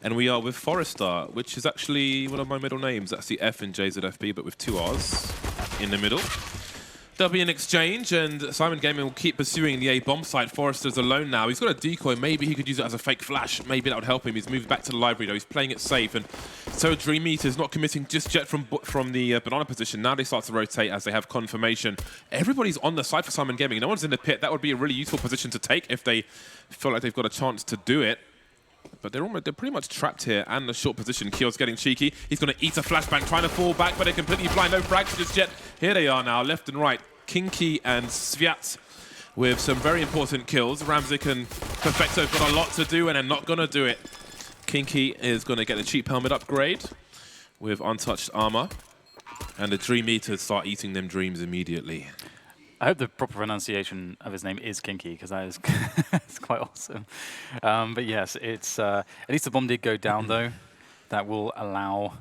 And we are with Forrester, which is actually one of my middle names. That's the F in JZFB, but with 2 R's in the middle. There'll be an exchange, and Syman Gaming will keep pursuing the A bomb site. Forrester's alone now. He's got a decoy. Maybe he could use it as a fake flash. Maybe that would help him. He's moved back to the library, though. He's playing it safe, and so DreamEaters not committing just yet from the banana position. Now they start to rotate as they have confirmation. Everybody's on the side for Syman Gaming. No one's in the pit. That would be a really useful position to take if they feel like they've got a chance to do it. But they're pretty much trapped here, and the short position. Keel's getting cheeky. He's going to eat a flashbang, trying to fall back, but they're completely blind. No frags just yet. Here they are now, left and right. Kinky and Sviat with some very important kills. Ramzik and Perfecto have got a lot to do, and they're not going to do it. Kinky is going to get the cheap helmet upgrade with untouched armor, and the DreamEaters start eating them dreams immediately. I hope the proper pronunciation of his name is Kinky, because that is it's quite awesome. But yes, it's at least the bomb did go down, though. That will allow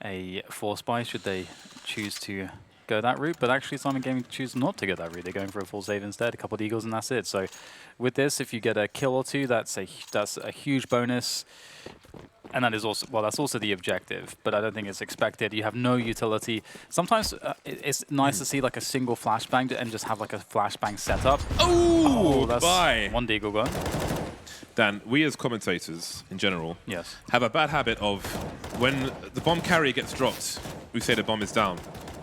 a force buy should they choose to go that route. But actually, Syman Gaming choose not to go that route. They're going for a full save instead, a couple of eagles, and that's it. So with this, if you get a kill or two, that's a huge bonus. And that is also, well, that's also the objective, but I don't think it's expected. You have no utility. Sometimes it's nice to see like a single flashbang and just have like a flashbang setup. Oh, that's bye. One deagle gone. Dan, we as commentators in general have a bad habit of when the bomb carrier gets dropped, we say the bomb is down.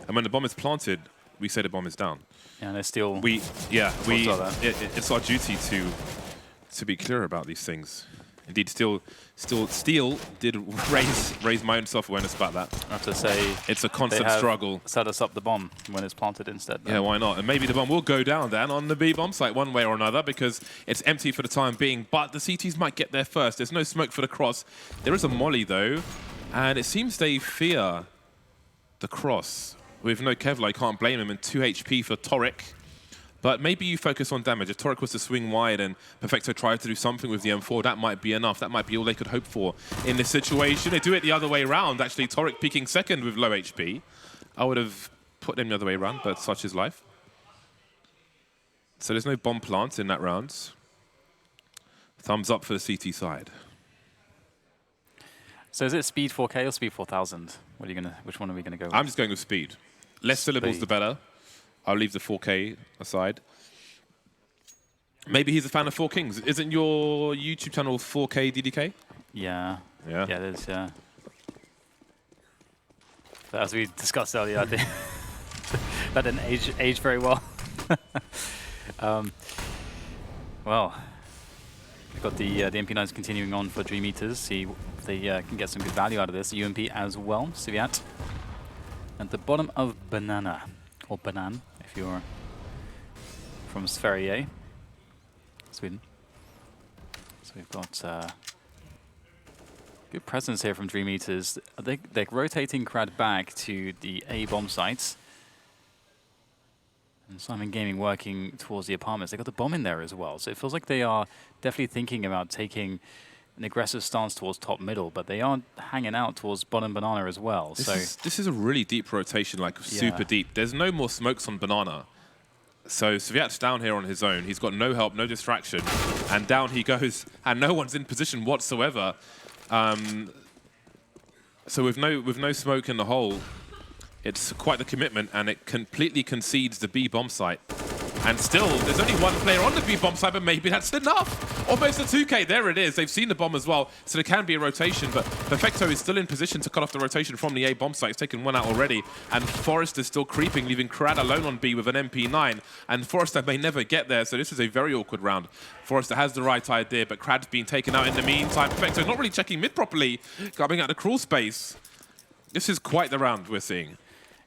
And when the bomb is planted, we say the bomb is down. Yeah, and they're still... It's our duty to be clear about these things. Indeed, Steel did raise my own self-awareness about that. I have to say, it's a constant struggle. Set us up the bomb when it's planted instead. Yeah, why not? And maybe the bomb will go down then on the B bomb site one way or another because it's empty for the time being. But the CTs might get there first. There's no smoke for the cross. There is a molly though, and it seems they fear the cross. With no Kevlar, I can't blame him, and 2 HP for Torek. But maybe you focus on damage. If Torek was to swing wide and Perfecto tried to do something with the M4, that might be enough. That might be all they could hope for in this situation. They do it the other way around. Actually, Torek peaking second with low HP. I would have put them the other way around, but such is life. So there's no bomb plant in that round. Thumbs up for the CT side. So is it speed 4K or speed 4000? Which one are we gonna go with? I'm just going with speed. Less syllables, the better. I'll leave the 4K aside. Maybe he's a fan of 4 Kings. Isn't your YouTube channel 4K DDK? Yeah. Yeah? Yeah, it is, yeah. But as we discussed earlier, I think that didn't age very well. Well, we've got the MP9s continuing on for DreamEaters. See if they can get some good value out of this. UMP as well, Sviat. At the bottom of Banana, or Banan, if you're from Sverige, Sweden. So we've got good presence here from DreamEaters. They're rotating Crad back to the A bomb sites. And Syman Gaming working towards the apartments. They got the bomb in there as well. So it feels like they are definitely thinking about taking an aggressive stance towards top middle, but they are hanging out towards bottom banana as well. This is a really deep rotation, like super deep. There's no more smokes on banana. So Sviat's down here on his own. He's got no help, no distraction, and down he goes, and no one's in position whatsoever. So with no smoke in the hole, it's quite the commitment, and it completely concedes the B bomb site. And still, there's only one player on the B bomb side, but maybe that's enough. Almost a 2K. There it is. They've seen the bomb as well, so there can be a rotation. But Perfecto is still in position to cut off the rotation from the A bomb site. He's taken one out already. And Forrester is still creeping, leaving Crad alone on B with an MP9. And Forrester may never get there, so this is a very awkward round. Forrester has the right idea, but Crad's been taken out in the meantime. Perfecto not really checking mid properly, coming out of crawl space. This is quite the round we're seeing.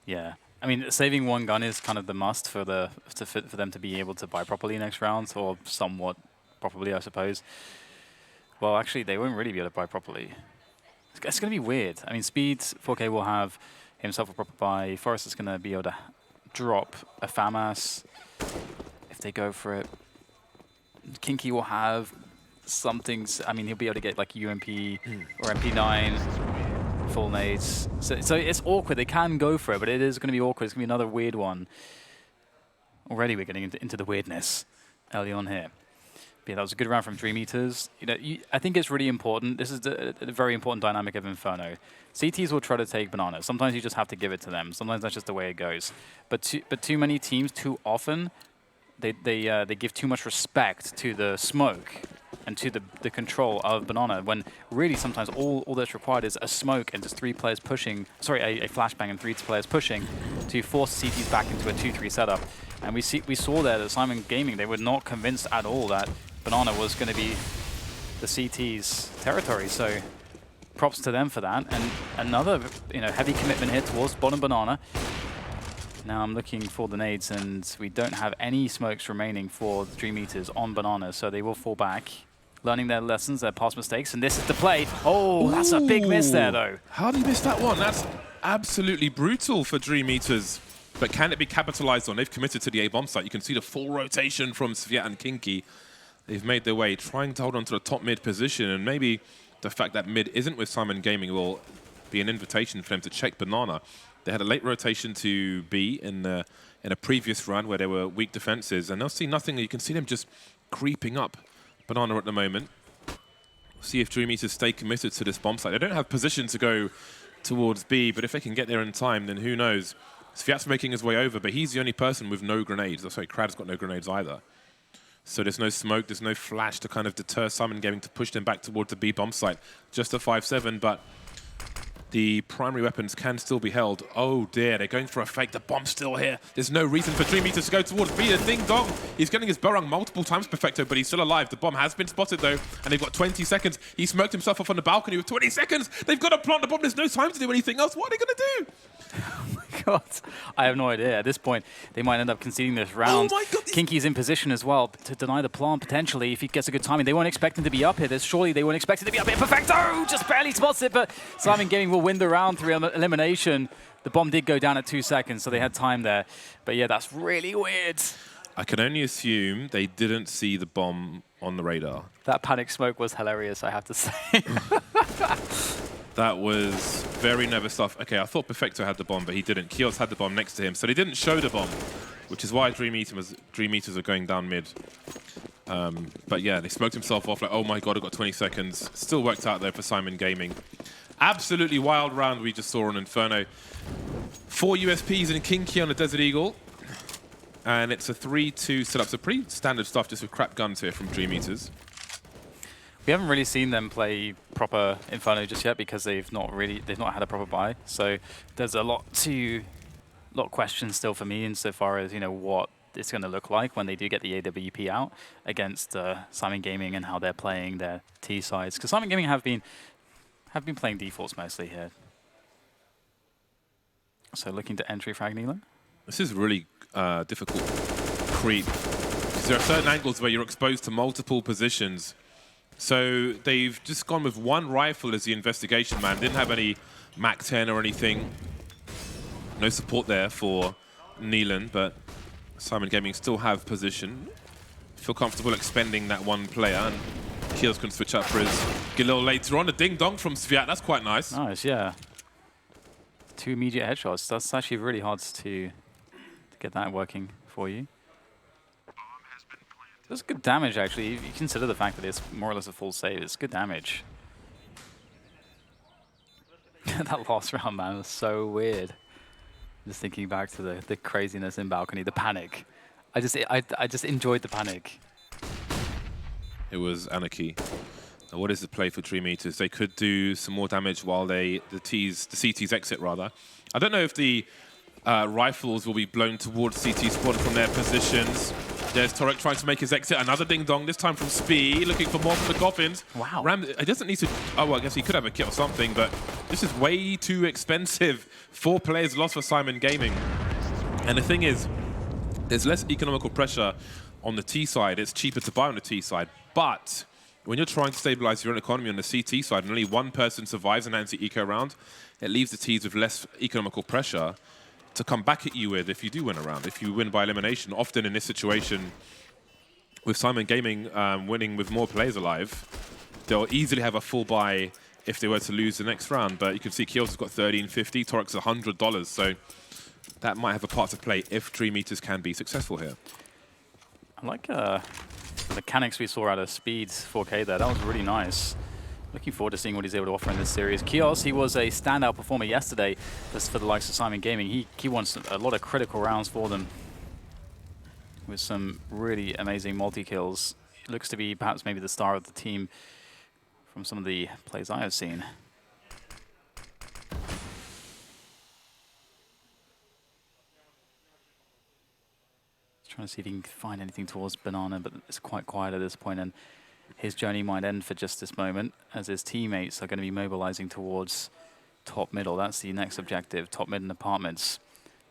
Yeah. I mean, saving one gun is kind of the must for them to be able to buy properly next round, or somewhat properly, I suppose. Well, actually, they won't really be able to buy properly. It's going to be weird. I mean, Speed 4K will have himself a proper buy. Forrest is going to be able to drop a FAMAS if they go for it. Kinky will have something. I mean, he'll be able to get like UMP or MP9. Full nades. So it's awkward. They can go for it, but it is going to be awkward. It's going to be another weird one. Already we're getting into the weirdness early on here. Yeah, that was a good round from DreamEaters. You know, I think it's really important. This is a very important dynamic of Inferno. CTs will try to take Banana. Sometimes you just have to give it to them. Sometimes that's just the way it goes. But too many teams, too often, they give too much respect to the smoke and to the control of Banana, when really sometimes all that's required is a smoke and just 3 players pushing, sorry, a flashbang and 3 players pushing to force CTs back into a 2-3 setup. And we saw there that Syman Gaming, they were not convinced at all that Banana was going to be the CT's territory. So props to them for that. And another heavy commitment here towards bottom Banana. Now I'm looking for the nades, and we don't have any smokes remaining for the DreamEaters on Banana, so they will fall back, learning their lessons, their past mistakes, and this is the play. Oh, that's a big miss there, though. How did he miss that one? That's absolutely brutal for DreamEaters. But can it be capitalized on? They've committed to the A-bomb site. You can see the full rotation from Sviat and Kinky. They've made their way, trying to hold on to the top mid position, and maybe the fact that mid isn't with Syman Gaming will be an invitation for them to check Banana. They had a late rotation to B in a previous run where there were weak defenses, and they'll see nothing. You can see them just creeping up Banana at the moment. See if DreamEaters stay committed to this bomb site. They don't have position to go towards B, but if they can get there in time, then who knows? Sviat's making his way over, but he's the only person with no grenades. Oh, sorry, Krad's got no grenades either. So there's no smoke, there's no flash to kind of deter Syman Gaming to push them back towards the B bomb site. Just a 5-7, but the primary weapons can still be held. Oh dear, they're going for a fake. The bomb's still here. There's no reason for DreamEaters to go towards B. The Ding Dong, he's getting his barrung multiple times, Perfecto, but he's still alive. The bomb has been spotted though, and they've got 20 seconds. He smoked himself off on the balcony with 20 seconds. They've got to plant the bomb. There's no time to do anything else. What are they going to do? Oh my god, I have no idea. At this point, they might end up conceding this round. Oh my god, Kinky's in position as well to deny the plant potentially if he gets a good timing. They won't expect him to be up here. Surely they won't expect him to be up here. Perfecto just barely spots it, but Syman Gaming will win the round through elimination. The bomb did go down at 2 seconds, so they had time there. But yeah, that's really weird. I can only assume they didn't see the bomb on the radar. That panic smoke was hilarious, I have to say. That was very nervous stuff. Okay, I thought Perfecto had the bomb, but he didn't. Kios had the bomb next to him, so they didn't show the bomb, which is why DreamEaters are going down mid. But yeah, they smoked himself off like, oh my god, I've got 20 seconds. Still worked out there for Syman Gaming. Absolutely wild round we just saw on Inferno. 4 USPs and Kinky on the Desert Eagle. And it's a 3-2 setup. So pretty standard stuff just with crap guns here from DreamEaters. We haven't really seen them play proper Inferno just yet because they've not had a proper buy. So there's a lot of questions still for me insofar as what it's going to look like when they do get the AWP out against Syman Gaming and how they're playing their T sides. Because Syman Gaming have been playing defaults mostly here. So looking to entry frag Neelan. This is really difficult creep. Because there are certain angles where you're exposed to multiple positions. So they've just gone with one rifle as the investigation man. Didn't have any MAC-10 or anything. No support there for Neelan, but Syman Gaming still have position. Feel comfortable expending that one player, and Kios can switch up for his Galil later on. A Ding Dong from Sviat, that's quite nice. Nice, yeah. 2 immediate headshots. That's actually really hard to get that working for you. That's good damage, actually. If you consider the fact that it's more or less a full save, it's good damage. That last round, man, was so weird. Just thinking back to the craziness in balcony, the panic. I just enjoyed the panic. It was anarchy. Now, what is the play for DreamEaters? They could do some more damage while the CTs exit, rather. I don't know if the rifles will be blown towards CT spawn from their positions. There's Torek trying to make his exit. Another Ding Dong, this time from Spee, looking for more from the coffins. Wow. Ram, it doesn't need to... Oh, well, I guess he could have a kit or something, but this is way too expensive. 4 players lost for Syman Gaming. And the thing is, there's less economical pressure on the T side. It's cheaper to buy on the T side. But when you're trying to stabilize your own economy on the CT side and only one person survives an anti-eco round, it leaves the Ts with less economical pressure to come back at you with if you do win a round, if you win by elimination. Often in this situation, with Syman Gaming winning with more players alive, they'll easily have a full buy if they were to lose the next round. But you can see Kios has got $13.50, Torek's $100, so that might have a part to play if DreamEaters can be successful here. I like The mechanics we saw out of Speed 4K there, that was really nice. Looking forward to seeing what he's able to offer in this series. Kios, he was a standout performer yesterday just for the likes of Syman Gaming. He won a lot of critical rounds for them with some really amazing multi-kills. He looks to be perhaps maybe the star of the team from some of the plays I have seen. Trying to see if he can find anything towards Banana, but it's quite quiet at this point, and his journey might end for just this moment as his teammates are going to be mobilizing towards top middle. That's the next objective, top mid and apartments.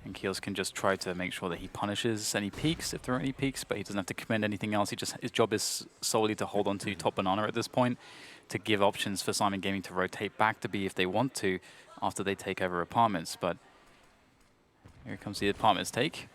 And Kios can just try to make sure that he punishes any peaks, if there are any peaks, but he doesn't have to commit anything else. His job is solely to hold on to top Banana at this point, to give options for Syman Gaming to rotate back to B if they want to after they take over apartments. But here comes the apartments take.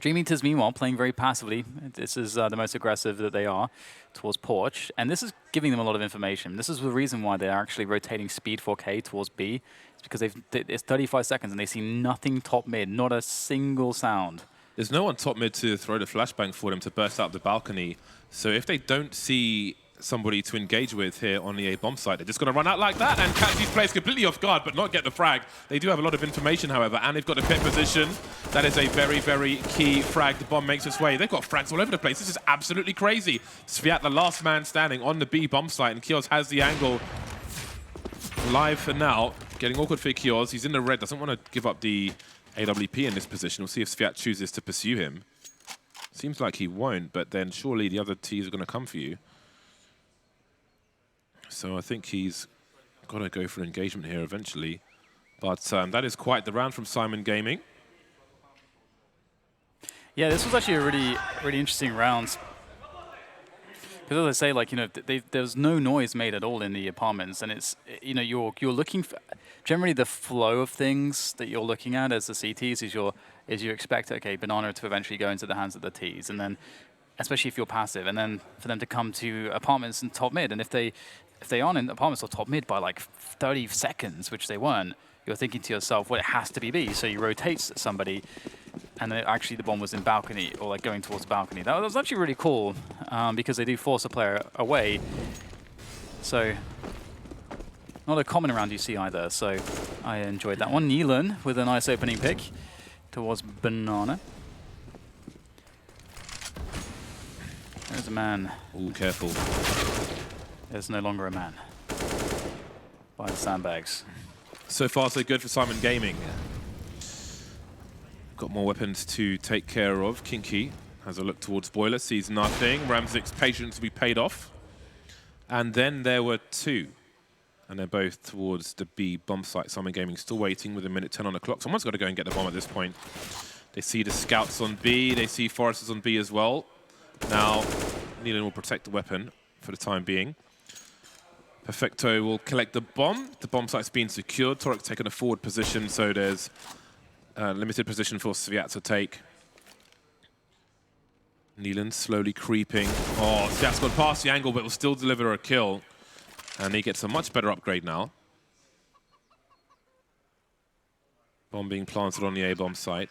DreamEaters, meanwhile, playing very passively. This is the most aggressive that they are towards Porch, and this is giving them a lot of information. This is the reason why they're actually rotating Speed 4K towards B. It's because it's 35 seconds and they see nothing top mid, not a single sound. There's no one top mid to throw the flashbang for them to burst out the balcony. So if they don't see somebody to engage with here on the A bomb site, they're just going to run out like that and catch these players completely off guard, but not get the frag. They do have a lot of information, however, and they've got a pit position. That is a very, very key frag. The bomb makes its way. They've got frags all over the place. This is absolutely crazy. Sviat, the last man standing on the B bomb site, and Kios has the angle live for now. Getting awkward for Kios. He's in the red, doesn't want to give up the AWP in this position. We'll see if Sviat chooses to pursue him. Seems like he won't, but then surely the other T's are going to come for you. So I think he's got to go for an engagement here eventually. But that is quite the round from Syman Gaming. Yeah, this was actually a really interesting round. Because as I say, like, you know, there's no noise made at all in the apartments, and it's, you know, you're looking for generally the flow of things that you're looking at as the CTs is you expect, okay, Banana to eventually go into the hands of the Ts, and then especially if you're passive, and then for them to come to apartments and top mid, and if they aren't in apartments or top mid by like 30 seconds, which they weren't, you're thinking to yourself, well, it has to be B. So you rotate somebody, and then actually the bomb was in balcony, or like going towards balcony. That was actually really cool, because they do force a player away. So not a common round you see either, so I enjoyed that one. Neelan with a nice opening pick towards Banana. There's a man. Ooh, careful. There's no longer a man. By the sandbags. So far, so good for Syman Gaming. Got more weapons to take care of. Kinky has a look towards Boiler, sees nothing. Ramzik's patience will be paid off. And then there were two. And they're both towards the B bomb site. Syman Gaming still waiting with a minute 10 on the clock. Someone's got to go and get the bomb at this point. They see the scouts on B. They see Foresters on B as well. Now, Neelan will protect the weapon for the time being. Perfecto will collect the bomb. The bomb site's been secured. Torek's taken a forward position, so there's a limited position for Sviat to take. Neelan slowly creeping. Oh, Sviat's gone past the angle, but will still deliver a kill. And he gets a much better upgrade now. Bomb being planted on the A-bomb site.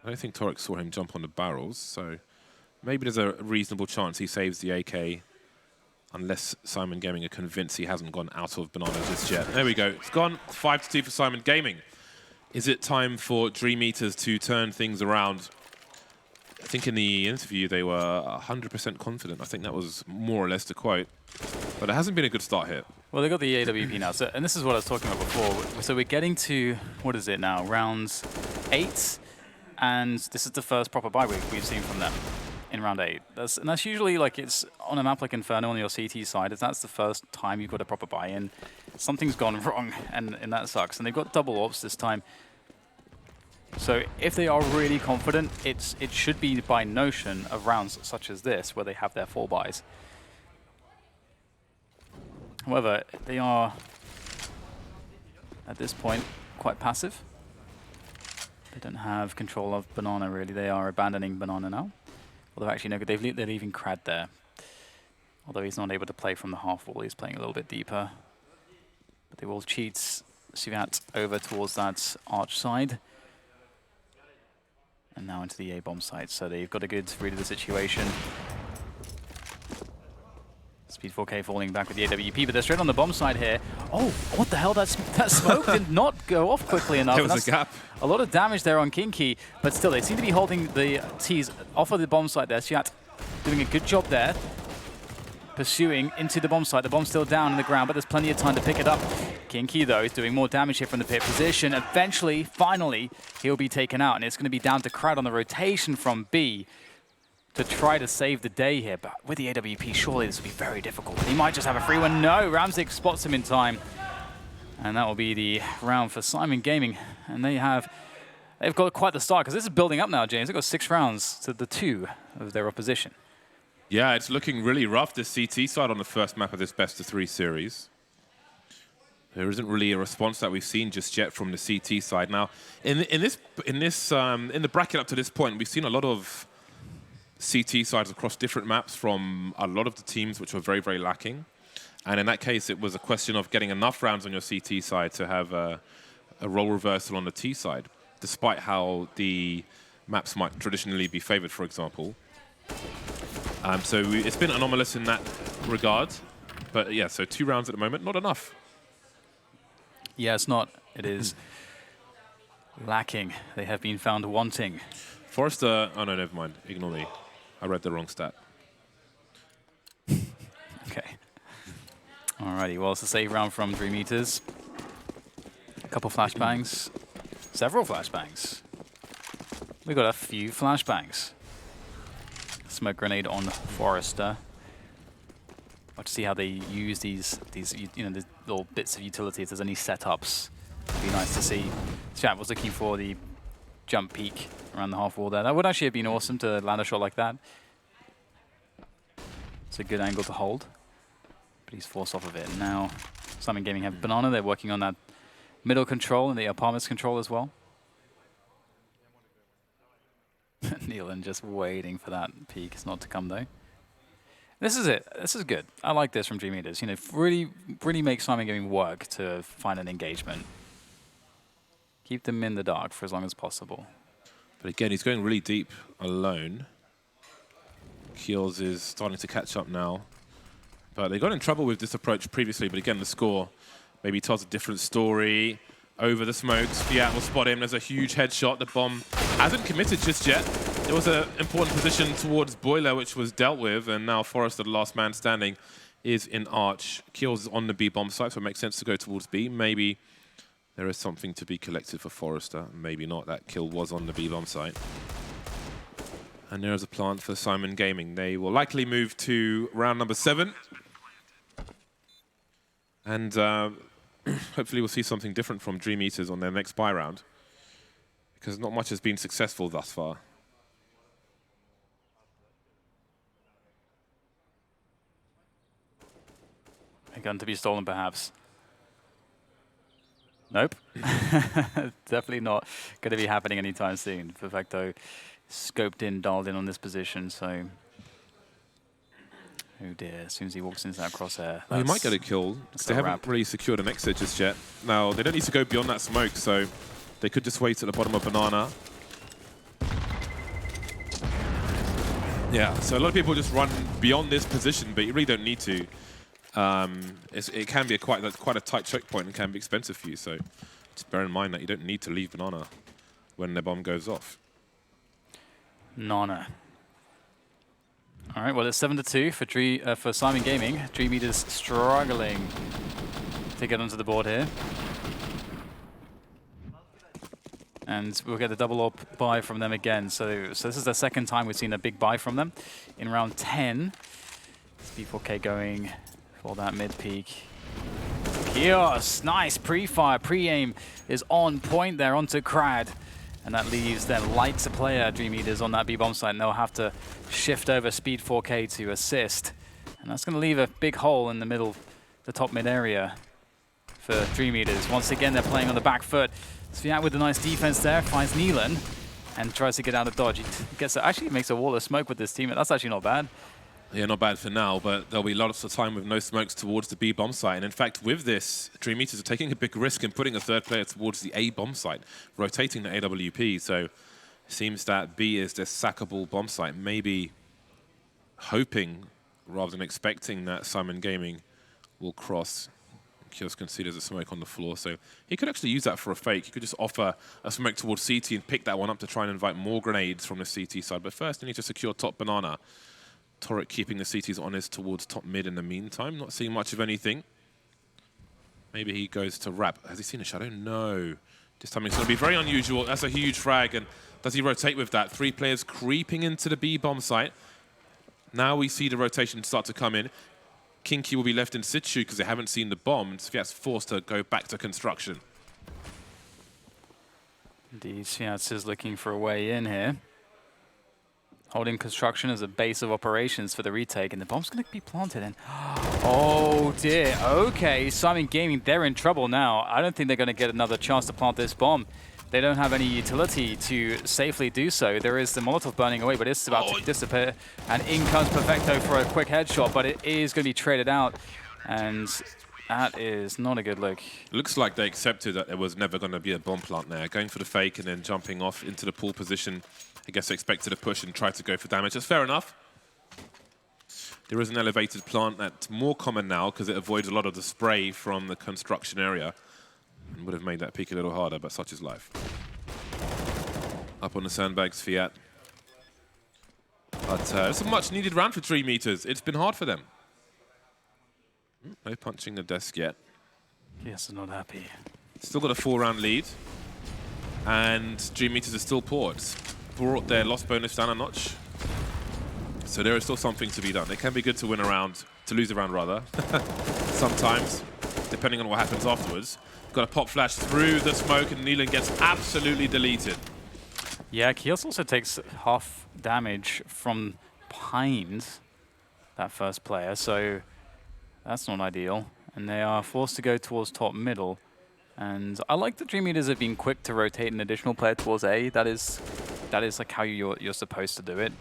I don't think Torek saw him jump on the barrels, so maybe there's a reasonable chance he saves the AK. Unless Syman Gaming are convinced he hasn't gone out of Banana just yet. There we go. It's gone 5-2 for Syman Gaming. Is it time for DreamEaters to turn things around? I think in the interview they were 100% confident. I think that was more or less the quote. But it hasn't been a good start here. Well, they got the AWP now. So, and this is what I was talking about before. So we're getting to, what is it now? Round 8. And this is the first proper bye week we've seen from them in round 8. And that's usually like it's on a map like Inferno on your CT side. That's the first time you've got a proper buy-in. Something's gone wrong, and that sucks. And they've got double ops this time. So if they are really confident, it should be by notion of rounds such as this where they have their 4 buys. However, they are at this point quite passive. They don't have control of Banana really. They are abandoning Banana now. Although actually no, they're leaving Crad there. Although he's not able to play from the half wall, he's playing a little bit deeper. But they will cheat Sviat over towards that arch side. And now into the A bomb site. So they've got a good read of the situation. Speed 4K falling back with the AWP, but they're straight on the bomb side here. Oh, what the hell? That smoke did not go off quickly enough. There was a gap. A lot of damage there on Kinky, but still, they seem to be holding the T's off of the bomb site there. Shiat doing a good job there. Pursuing into the bomb site. The bomb's still down in the ground, but there's plenty of time to pick it up. Kinky, though, is doing more damage here from the pit position. Eventually, finally, he'll be taken out, and it's going to be down to Crowd on the rotation from B to try to save the day here. But with the AWP, surely this will be very difficult. He might just have a free one. No, Ramzik spots him in time. And that will be the round for Syman Gaming. And they've got quite the start, because this is building up now, James. They've got 6 rounds to the 2 of their opposition. Yeah, it's looking really rough, this CT side on the first map of this best-of-3 series. There isn't really a response that we've seen just yet from the CT side. Now, in the bracket up to this point, we've seen a lot of CT sides across different maps from a lot of the teams which were very, very lacking. And in that case, it was a question of getting enough rounds on your CT side to have a role reversal on the T side, despite how the maps might traditionally be favored, for example. So it's been anomalous in that regard. But yeah, so 2 rounds at the moment, not enough. Yeah, it's not. It is lacking. They have been found wanting. Forrester, oh no, never mind. Ignore me. I read the wrong stat. Okay. Alrighty, well, it's a save round from DreamEaters. A couple flashbangs. Several flashbangs. We got a few flashbangs. Smoke grenade on Forrester. I'll to see how they use these the little bits of utility. If there's any setups, it'd be nice to see. Chat was looking for the jump peak around the half wall there. That would actually have been awesome to land a shot like that. It's a good angle to hold, but he's forced off of it. Now, Syman Gaming have Banana. They're working on that middle control and the apartments control as well. Nealon just waiting for that peak. It's not to come though. This is it. This is good. I like this from DreamEaters. You know, really make Syman Gaming work to find an engagement. Keep them in the dark for as long as possible. But again, he's going really deep alone. Keels is starting to catch up now. But they got in trouble with this approach previously, but again, the score maybe tells a different story. Over the smokes, Fiat will spot him. There's a huge headshot. The bomb hasn't committed just yet. There was an important position towards Boiler, which was dealt with, and now Forrester, the last man standing, is in Arch. Keels is on the B bomb site, so it makes sense to go towards B. Maybe there is something to be collected for Forrester. Maybe not. That kill was on the B bomb site. And there is a plant for Syman Gaming. They will likely move to round number 7. And hopefully we'll see something different from DreamEaters on their next buy round, because not much has been successful thus far. A gun to be stolen, perhaps. Nope. Definitely not going to be happening anytime soon. Perfecto scoped in, dialed in on this position, so... Oh dear, as soon as he walks into that crosshair... Well, he might get a kill, because they haven't really secured an exit just yet. Now, they don't need to go beyond that smoke, so they could just wait at the bottom of Banana. Yeah, so a lot of people just run beyond this position, but you really don't need to. It can be quite a tight choke point and can be expensive for you, so just bear in mind that you don't need to leave Banana when the bomb goes off. Nana. All right, well, it's 7-2 for Syman Gaming. DreamEaters struggling to get onto the board here. And we'll get a double up buy from them again. So this is the second time we've seen a big buy from them. In round 10, Speed4K going for that mid-peak. Kios, nice pre-fire, pre-aim is on point there onto Crad. And that leaves them lights a player, DreamEaters, on that B-bomb site, and they'll have to shift over Speed4K to assist. And that's going to leave a big hole in the middle, the top mid area for DreamEaters. Once again, they're playing on the back foot. Sviat with a nice defense there, finds Nealon and tries to get out of dodge. He gets actually makes a wall of smoke with this teammate. That's actually not bad. Yeah, not bad for now, but there'll be lots of time with no smokes towards the B bomb site. And in fact, with this, DreamEaters are taking a big risk in putting a third player towards the A bomb site, rotating the AWP. So Seems that B is the sackable bomb site. Maybe hoping rather than expecting that Syman Gaming will cross. Kiosk can see there's a smoke on the floor, so he could actually use that for a fake. He could just offer a smoke towards CT and pick that one up to try and invite more grenades from the CT side. But first, they need to secure top banana. Torek keeping the CTs honest towards top mid in the meantime. Not seeing much of anything. Maybe he goes to wrap. Has he seen a shadow? No. This timing's going to be very unusual. That's a huge frag. And does he rotate with that? 3 players creeping into the B bomb site. Now we see the rotation start to come in. Kinky will be left in situ because they haven't seen the bomb, and Sviat's forced to go back to construction. Indeed, Sviat is looking for a way in here. Holding construction as a base of operations for the retake, and the bomb's going to be planted in. Oh dear, okay, Syman Gaming, they're in trouble now. I don't think they're going to get another chance to plant this bomb. They don't have any utility to safely do so. There is the Molotov burning away, but it's about to disappear. And in comes Perfecto for a quick headshot, but it is going to be traded out. And that is not a good look. Looks like they accepted that there was never going to be a bomb plant there. Going for the fake and then jumping off into the pool position. I guess they expected a push and tried to go for damage. That's fair enough. There is an elevated plant that's more common now because it avoids a lot of the spray from the construction area. And would have made that peak a little harder, but such is life. Up on the sandbags, Fiat. But it's a much-needed round for DreamEaters. It's been hard for them. No punching the desk yet. Yes, I'm not happy. Still got a 4-round lead. And DreamEaters are still poured. Brought their loss bonus down a notch. So there is still something to be done. It can be good to win a round, to lose a round rather. Sometimes, depending on what happens afterwards. Got a pop flash through the smoke, and Neelan gets absolutely deleted. Yeah, Kios also takes half damage from behind that first player, so that's not ideal. And they are forced to go towards top middle. And I like the DreamEaters have been quick to rotate an additional player towards A. That is like how you're supposed to do it.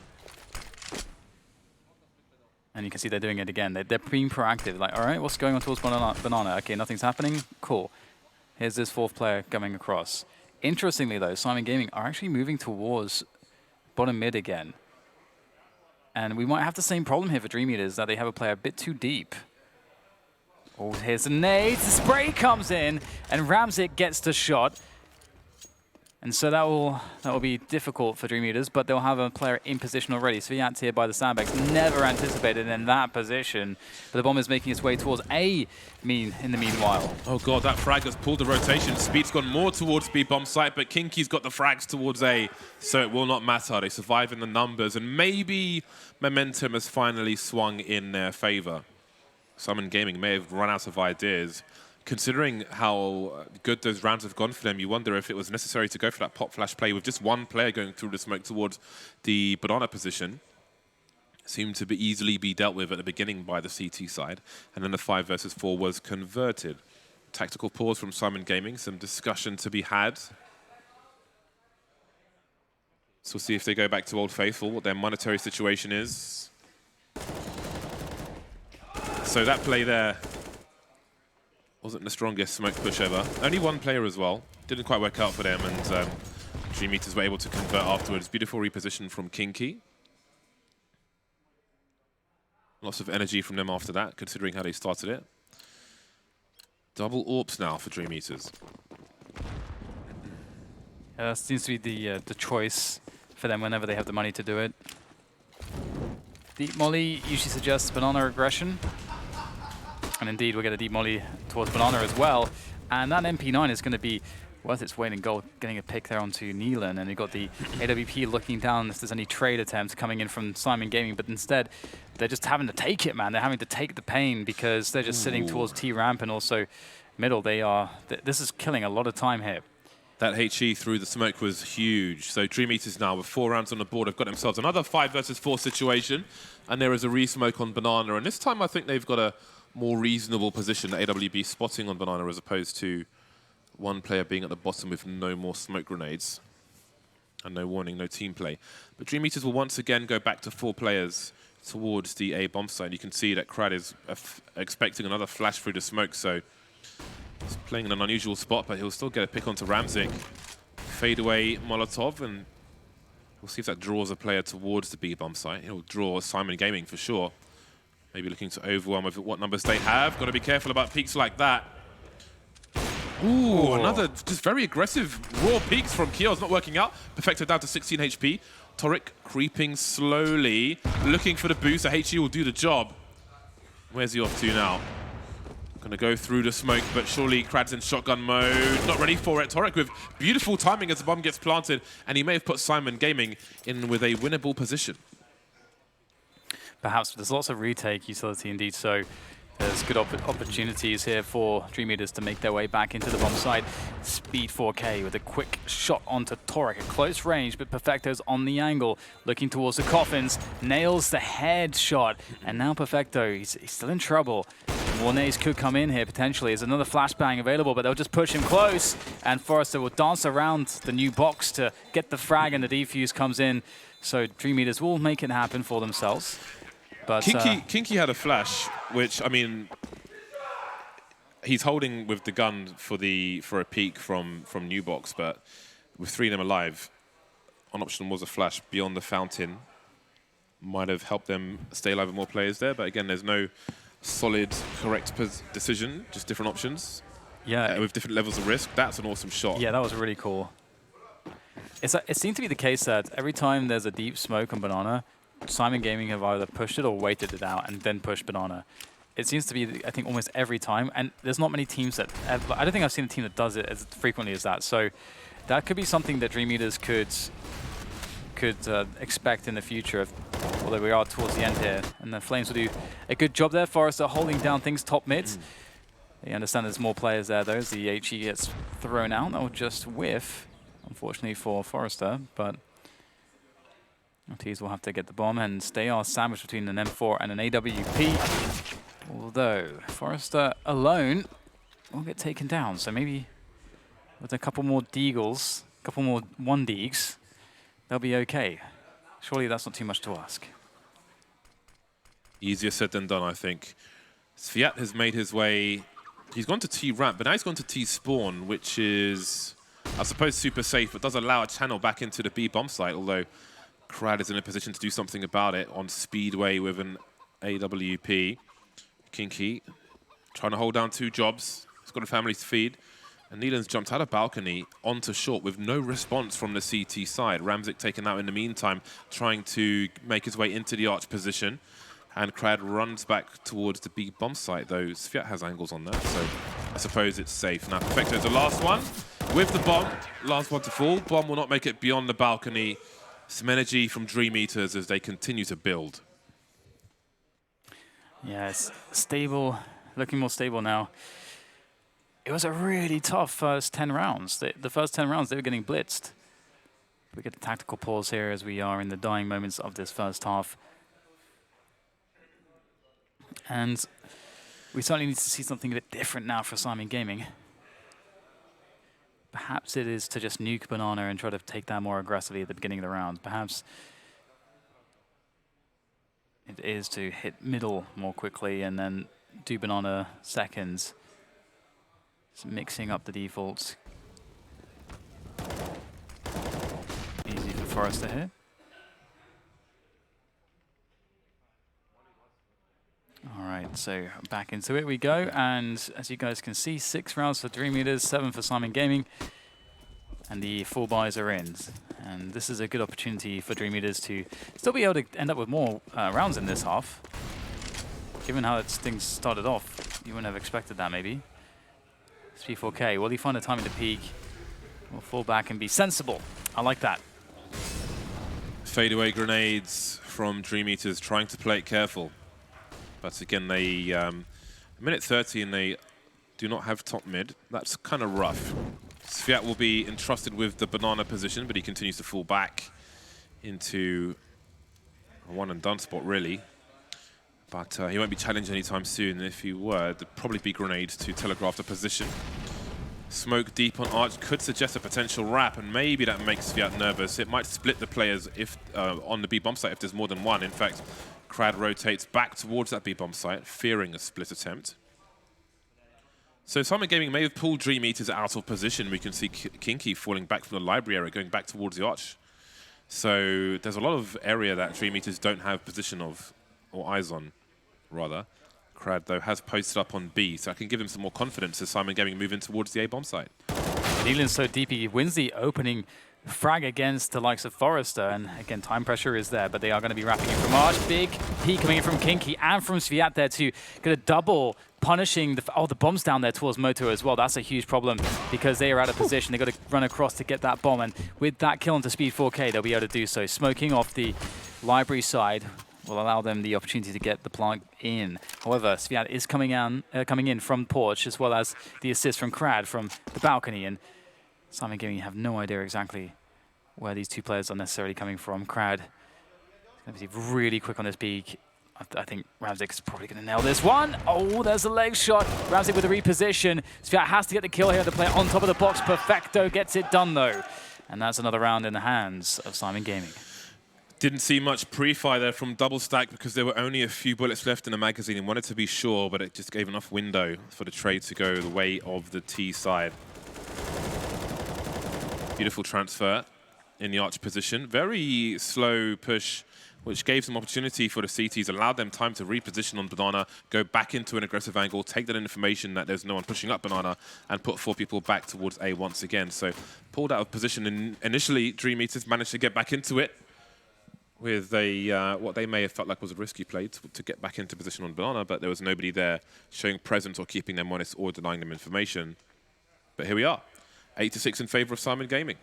And you can see they're doing it again. They're being proactive. Like, all right, what's going on towards banana? Okay, nothing's happening. Cool. Here's this 4th player coming across. Interestingly, though, Syman Gaming are actually moving towards bottom mid again. And we might have the same problem here for DreamEaters, that they have a player a bit too deep. Oh, here's a nade. The spray comes in, and Ramzik gets the shot. And so that will be difficult for DreamEaters, but they'll have a player in position already. Sviat's here by the sandbags, never anticipated in that position. But the bomb is making its way towards A in the meanwhile. Oh god, that frag has pulled the rotation. Speed's gone more towards B bomb site, but Kinky's got the frags towards A, so it will not matter. They survive in the numbers, and maybe momentum has finally swung in their favor. Syman Gaming may have run out of ideas. Considering how good those rounds have gone for them, you wonder if it was necessary to go for that pop flash play with just 1 player going through the smoke towards the banana position. Seemed to be easily be dealt with at the beginning by the CT side, and then the 5 versus 4 was converted. Tactical pause from Syman Gaming, some discussion to be had. So we'll see if they go back to Old Faithful, what their monetary situation is. So that play there wasn't the strongest smoke push ever. Only 1 player as well. Didn't quite work out for them, and DreamEaters were able to convert afterwards. Beautiful reposition from Kinky. Lots of energy from them after that, considering how they started it. Double AWPs now for DreamEaters. Seems to be the choice for them whenever they have the money to do it. Deep Molly usually suggests banana aggression. And indeed, we'll get a deep molly towards banana as well. And that MP9 is going to be worth its weight in gold, getting a pick there onto Neelan. And you've got the AWP looking down if there's any trade attempts coming in from Syman Gaming. But instead, they're just having to take it, man. They're having to take the pain because they're just sitting towards T-ramp and also middle. This is killing a lot of time here. That HE through the smoke was huge. So DreamEaters now with 4 rounds on the board have got themselves another 5 versus 4 situation. And there is a re-smoke on banana. And this time I think they've got a more reasonable position, AWB spotting on banana as opposed to 1 player being at the bottom with no more smoke grenades and no warning, no team play. But DreamEaters will once again go back to 4 players towards the A bomb site. You can see that Krad is expecting another flash through the smoke, so he's playing in an unusual spot, but he'll still get a pick onto Ramzik. Fade away Molotov, and We'll see if that draws a player towards the B bomb site. He'll draw Syman Gaming for sure. Maybe looking to overwhelm with what numbers they have. Got to be careful about peaks like that. Ooh, another just very aggressive raw peaks from Kio's not working out. Perfecto down to 16 HP. Toric creeping slowly, looking for the boost. So HE will do the job. Where's he off to now? Gonna go through the smoke, but surely Krad's in shotgun mode. Not ready for it. Toric with beautiful timing as the bomb gets planted, and he may have put Syman Gaming in with a winnable position. Perhaps there's lots of retake utility indeed, so there's good opportunities here for DreamEaters to make their way back into the bomb site. Speed 4K with a quick shot onto Toric at close range, but Perfecto's on the angle, looking towards the coffins, nails the head shot, and now Perfecto, he's still in trouble. More nades could come in here potentially. There's another flashbang available, but they'll just push him close, and Forrester will dance around the new box to get the frag, and the defuse comes in. So DreamEaters will make it happen for themselves. But Kinky had a flash, which, I mean, he's holding with the gun for a peek from new box, but with 3 of them alive, an option was a flash beyond the fountain. Might have helped them stay alive with more players there, but again, there's no solid, correct decision, just different options. Yeah, with different levels of risk. That's an awesome shot. Yeah, that was really cool. It seemed to be the case that every time there's a deep smoke on Banana, Syman Gaming have either pushed it or waited it out and then pushed Banana. It seems to be, I think, almost every time. And there's not many teams that... I don't think I've seen a team that does it as frequently as that. So that could be something that DreamEaters could expect in the future, although we are towards the end here. And the Flames will do a good job there. Forrester holding down things top mid. They understand there's more players there, though, as the HE gets thrown out. That will just whiff, unfortunately, for Forrester. But Ortiz will have to get the bomb, and they are sandwiched between an M4 and an AWP. Although Forrester alone will get taken down, so maybe with a couple more deagles, a couple more 1-deags, they'll be okay. Surely that's not too much to ask. Easier said than done, I think. Sviat has made his way. He's gone to T-ramp, but now he's gone to T-spawn, which is, I suppose, super safe, but does allow a channel back into the B bomb site, although Krad is in a position to do something about it on Speedway with an AWP. Kinky trying to hold down 2 jobs. He's got a family to feed. And Neelan's jumped out of balcony onto short with no response from the CT side. Ramzik taken out in the meantime, trying to make his way into the arch position. And Krad runs back towards the B bomb site, though Sviat has angles on that, so I suppose it's safe. Now Perfecto's the last one with the bomb. Last one to fall. Bomb will not make it beyond the balcony. Some energy from DreamEaters as they continue to build. Yeah, it's stable, looking more stable now. It was a really tough first 10 rounds. The first 10 rounds, they were getting blitzed. We get a tactical pause here as we are in the dying moments of this first half. And we certainly need to see something a bit different now for Syman Gaming. Perhaps it is to just nuke Banana and try to take that more aggressively at the beginning of the round. Perhaps it is to hit middle more quickly and then do Banana seconds. Just mixing up the defaults. Easy for Forrester here. All right, so back into it we go, and as you guys can see, 6 rounds for DreamEaters, 7 for Syman Gaming, and the full buys are in. And this is a good opportunity for DreamEaters to still be able to end up with more rounds in this half. Given how things started off, you wouldn't have expected that maybe. P4K, will he find a timing to peak? We'll fall back and be sensible. I like that. Fadeaway grenades from DreamEaters, trying to play it careful. But again, they minute 30 and they do not have top mid. That's kind of rough. Sviat will be entrusted with the Banana position, but he continues to fall back into a one and done spot, really. But he won't be challenged anytime soon. And if he were, there'd probably be grenades to telegraph the position. Smoke deep on Arch could suggest a potential wrap, and maybe that makes Sviat nervous. It might split the players if on the B bomb site if there's more than one. In fact, Krad rotates back towards that B bomb site, fearing a split attempt. So Syman Gaming may have pulled DreamEaters out of position. We can see Kinky falling back from the library area, going back towards the arch. So there's a lot of area that DreamEaters don't have position of, or eyes on, rather. Crad, though, has posted up on B, so I can give him some more confidence as Syman Gaming move in towards the A bomb site. Nealon's so deep, he wins the opening frag against the likes of Forrester, and again, time pressure is there, but they are going to be wrapping in from Arch. Big P coming in from Kinky and from Sviat there too. Going to double punishing the bombs down there towards Moto as well. That's a huge problem because they are out of position. They've got to run across to get that bomb, and with that kill onto speed 4K, they'll be able to do so. Smoking off the library side will allow them the opportunity to get the plant in. However, Sviat is coming in from Porch, as well as the assist from Crad from the balcony, and Syman Gaming have no idea exactly where these two players are necessarily coming from. Crad is going to be really quick on this peak. I think Ramzik is probably going to nail this one. Oh, there's a leg shot. Ramzik with a reposition. Sviat has to get the kill here. The player on top of the box. Perfecto gets it done, though. And that's another round in the hands of Syman Gaming. Didn't see much pre-fire there from Double Stack because there were only a few bullets left in the magazine and wanted to be sure, but it just gave enough window for the trade to go the way of the T side. Beautiful transfer in the arch position. Very slow push, which gave some opportunity for the CTs, allowed them time to reposition on Banana, go back into an aggressive angle, take that information that there's no one pushing up Banana, and put 4 people back towards A once again. So pulled out of position, and initially DreamEaters managed to get back into it with a what they may have felt like was a risky play to get back into position on Banana, but there was nobody there showing presence or keeping them honest or denying them information. But here we are, 8-6 in favor of Syman Gaming.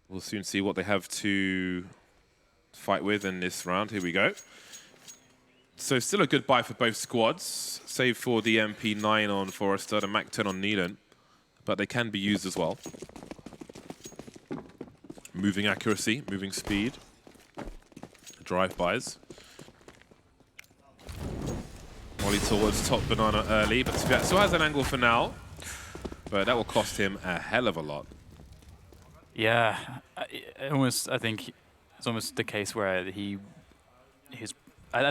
We'll soon see what they have to fight with in this round. Here we go. So still a good buy for both squads, save for the MP9 on Forrester, the MAC-10 on Nealon, but they can be used as well. Moving accuracy, moving speed, drive-bys. Molly towards top Banana early, but Sviat still has an angle for now, but that will cost him a hell of a lot. Yeah, I think it's almost the case where I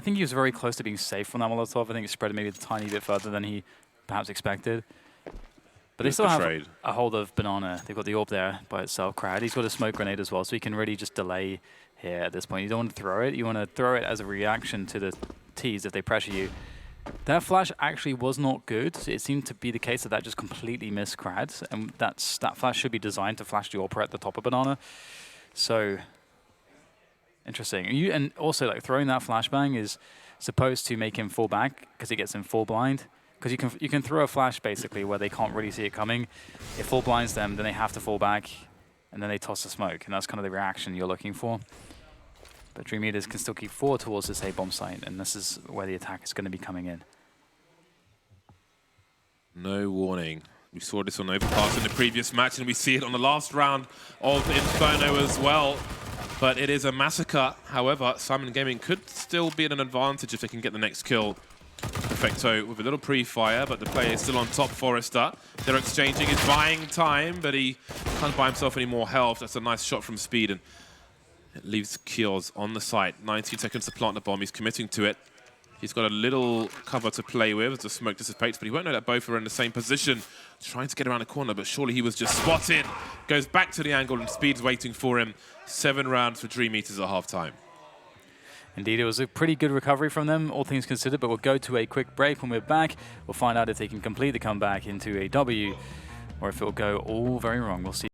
think he was very close to being safe from that Molotov. I think it spread maybe a tiny bit further than he perhaps expected. But they still have a hold of Banana. They've got the orb there by itself. Crad, he's got a smoke grenade as well, so he can really just delay here at this point. You don't want to throw it. You want to throw it as a reaction to the Ts if they pressure you. That flash actually was not good. It seemed to be the case that just completely missed Crad, and that flash should be designed to flash the AWP at the top of Banana. So interesting. And also, like, throwing that flashbang is supposed to make him fall back because it gets him full blind. Because you can throw a flash basically where they can't really see it coming. It full blinds them, then they have to fall back, and then they toss the smoke, and that's kind of the reaction you're looking for. But DreamEaters can still keep forward towards this A bomb site, and this is where the attack is going to be coming in. No warning. We saw this on Overpass in the previous match, and we see it on the last round of Inferno as well. But it is a massacre. However, Syman Gaming could still be at an advantage if they can get the next kill. Perfecto with a little pre-fire, but the player is still on top, Forrester. They're exchanging, he's buying time, but he can't buy himself any more health. That's a nice shot from Speed, and it leaves Kios on the site. 19 seconds to plant the bomb, he's committing to it. He's got a little cover to play with as the smoke dissipates, but he won't know that both are in the same position. Trying to get around the corner, but surely he was just spotted. Goes back to the angle, and Speed's waiting for him. 7 rounds for DreamEaters at half-time. Indeed, it was a pretty good recovery from them, all things considered, but we'll go to a quick break. When we're back, we'll find out if they can complete the comeback into a W, or if it will go all very wrong. We'll see.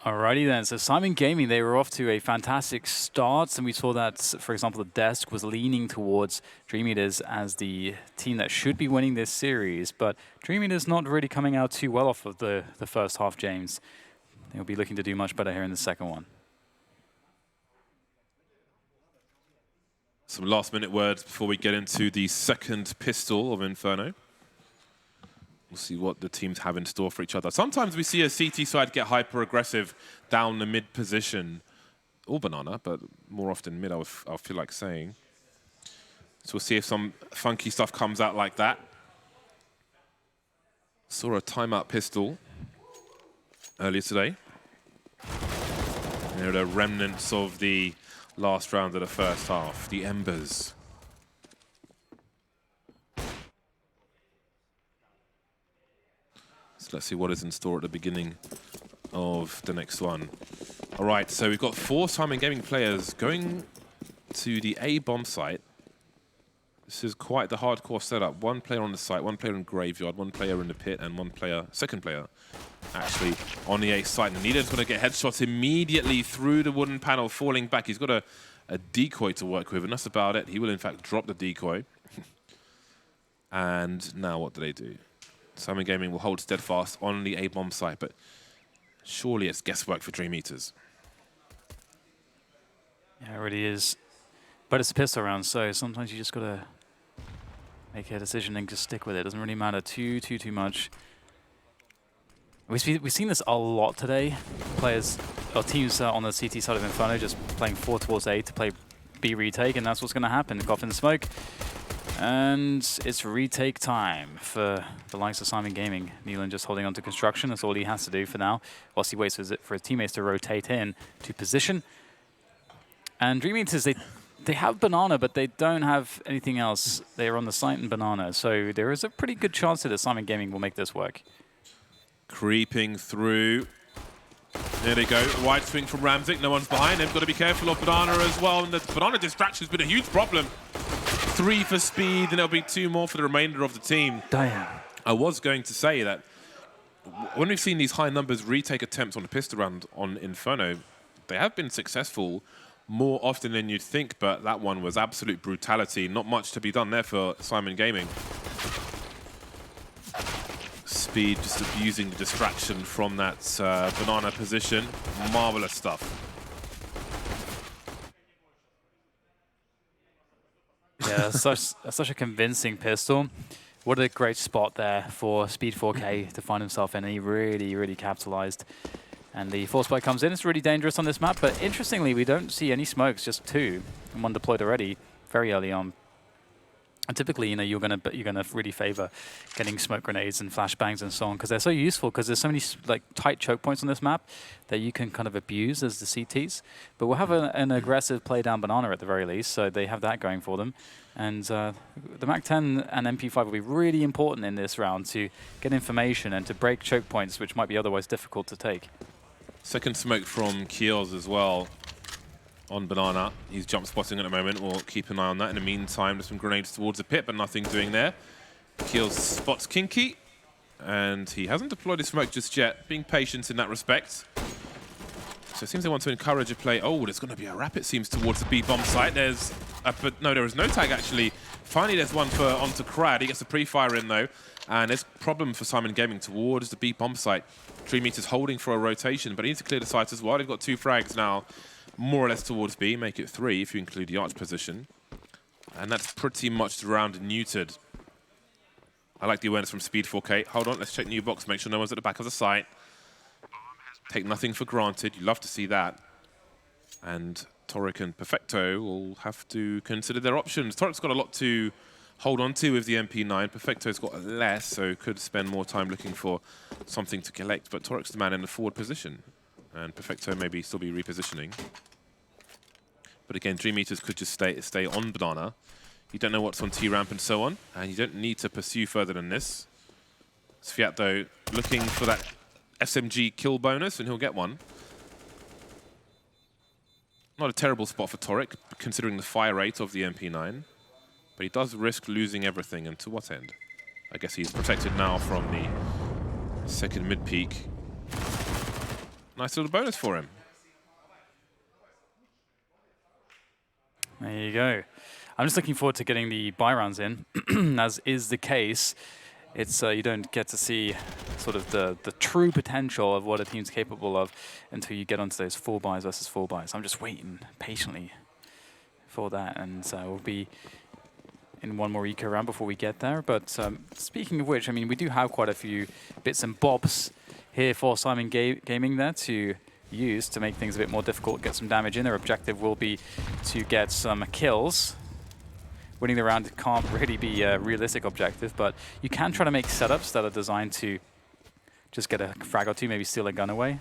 Alrighty then, so Syman Gaming, they were off to a fantastic start, and we saw that, for example, the desk was leaning towards DreamEaters as the team that should be winning this series, but DreamEaters not really coming out too well off of the first half, James. They'll be looking to do much better here in the second one. Some last-minute words before we get into the second pistol of Inferno. We'll see what the teams have in store for each other. Sometimes we see a CT side get hyper-aggressive down the mid position, or banana, but more often mid, I feel like saying. So we'll see if some funky stuff comes out like that. Saw a timeout pistol earlier today. There are the remnants of the last round of the first half, the embers. So let's see what is in store at the beginning of the next one. All right, so we've got 4 Syman Gaming players going to the A bomb site. This is quite the hardcore setup. 1 player on the site, 1 player in graveyard, 1 player in the pit, and 1 player, second player, actually on the A site. And Needham's going to get headshots immediately through the wooden panel, falling back. He's got a decoy to work with, and that's about it. He will, in fact, drop the decoy. And now what do they do? Syman Gaming will hold steadfast on the A bomb site, but surely it's guesswork for DreamEaters. Yeah, it really is. But it's a pistol round, so sometimes you just got to make a decision and just stick with it. It doesn't really matter too much. We've seen this a lot today. Players or teams on the CT side of Inferno just playing 4 towards A to play B retake, and that's what's going to happen. Cough in the smoke. And it's retake time for the likes of Syman Gaming. Nealon just holding on to construction. That's all he has to do for now, whilst he waits for his teammates to rotate in to position. And DreamEaters, they have banana, but they don't have anything else. They are on the site and banana, so there is a pretty good chance that Syman Gaming will make this work. Creeping through. There they go. Wide swing from Ramzik. No one's behind him. Got to be careful of banana as well. And the banana distraction has been a huge problem. 3 for speed, and there'll be 2 more for the remainder of the team. Damn. I was going to say that when we've seen these high numbers retake attempts on the pistol round on Inferno, they have been successful more often than you'd think, but that one was absolute brutality. Not much to be done there for Syman Gaming. Speed just abusing the distraction from that banana position. Marvelous stuff. Yeah, such a convincing pistol. What a great spot there for Speed 4K to find himself in. He really capitalized. And the force spike comes in. It's really dangerous on this map, but interestingly, we don't see any smokes, just 2, and 1 deployed already very early on. And typically, you know, you're gonna really favor getting smoke grenades and flashbangs and so on, because they're so useful, because there's so many like tight choke points on this map that you can kind of abuse as the CTs. But we'll have an aggressive play down banana at the very least, so they have that going for them. And the MAC-10 and MP5 will be really important in this round to get information and to break choke points, which might be otherwise difficult to take. Second smoke from Kiels as well on banana. He's jump spotting at the moment. We'll keep an eye on that. In the meantime, there's some grenades towards the pit, but nothing doing there. Kiels spots Kinky, and he hasn't deployed his smoke just yet. Being patient in that respect. So it seems they want to encourage a play. Oh, there's going to be a rap, it seems, towards the B bomb site. There's but no, there is no tag actually. Finally, there's one for onto Crad. He gets a pre-fire in though, and there's a problem for Syman Gaming towards the B bomb site. DreamEaters holding for a rotation, but he needs to clear the site as well. They've got 2 frags now, more or less towards B. Make it 3 if you include the arch position, and that's pretty much the round neutered. I like the awareness from Speed 4K. Hold on, let's check new box. Make sure no one's at the back of the site. Take nothing for granted. You love to see that. And Toric and Perfecto will have to consider their options. Toric's got a lot to hold on to with the MP9. Perfecto's got less, so could spend more time looking for something to collect. But Toric's the man in the forward position, and Perfecto maybe still be repositioning. But again, DreamEaters could just stay on banana. You don't know what's on T-ramp and so on, and you don't need to pursue further than this. Sviat, though, looking for that SMG kill bonus, and he'll get one. Not a terrible spot for Toric, considering the fire rate of the MP9. But he does risk losing everything, and to what end? I guess he's protected now from the second mid-peak. Nice little bonus for him. There you go. I'm just looking forward to getting the buy rounds in, as is the case. It's you don't get to see sort of the true potential of what a team's capable of until you get onto those 4 buys versus 4 buys. I'm just waiting patiently for that, and we'll be in one more eco round before we get there. But speaking of which, I mean, we do have quite a few bits and bobs here for Syman Gaming there to use to make things a bit more difficult, get some damage in. Their objective will be to get some kills. Winning the round can't really be a realistic objective, but you can try to make setups that are designed to just get a frag or 2, maybe steal a gun away,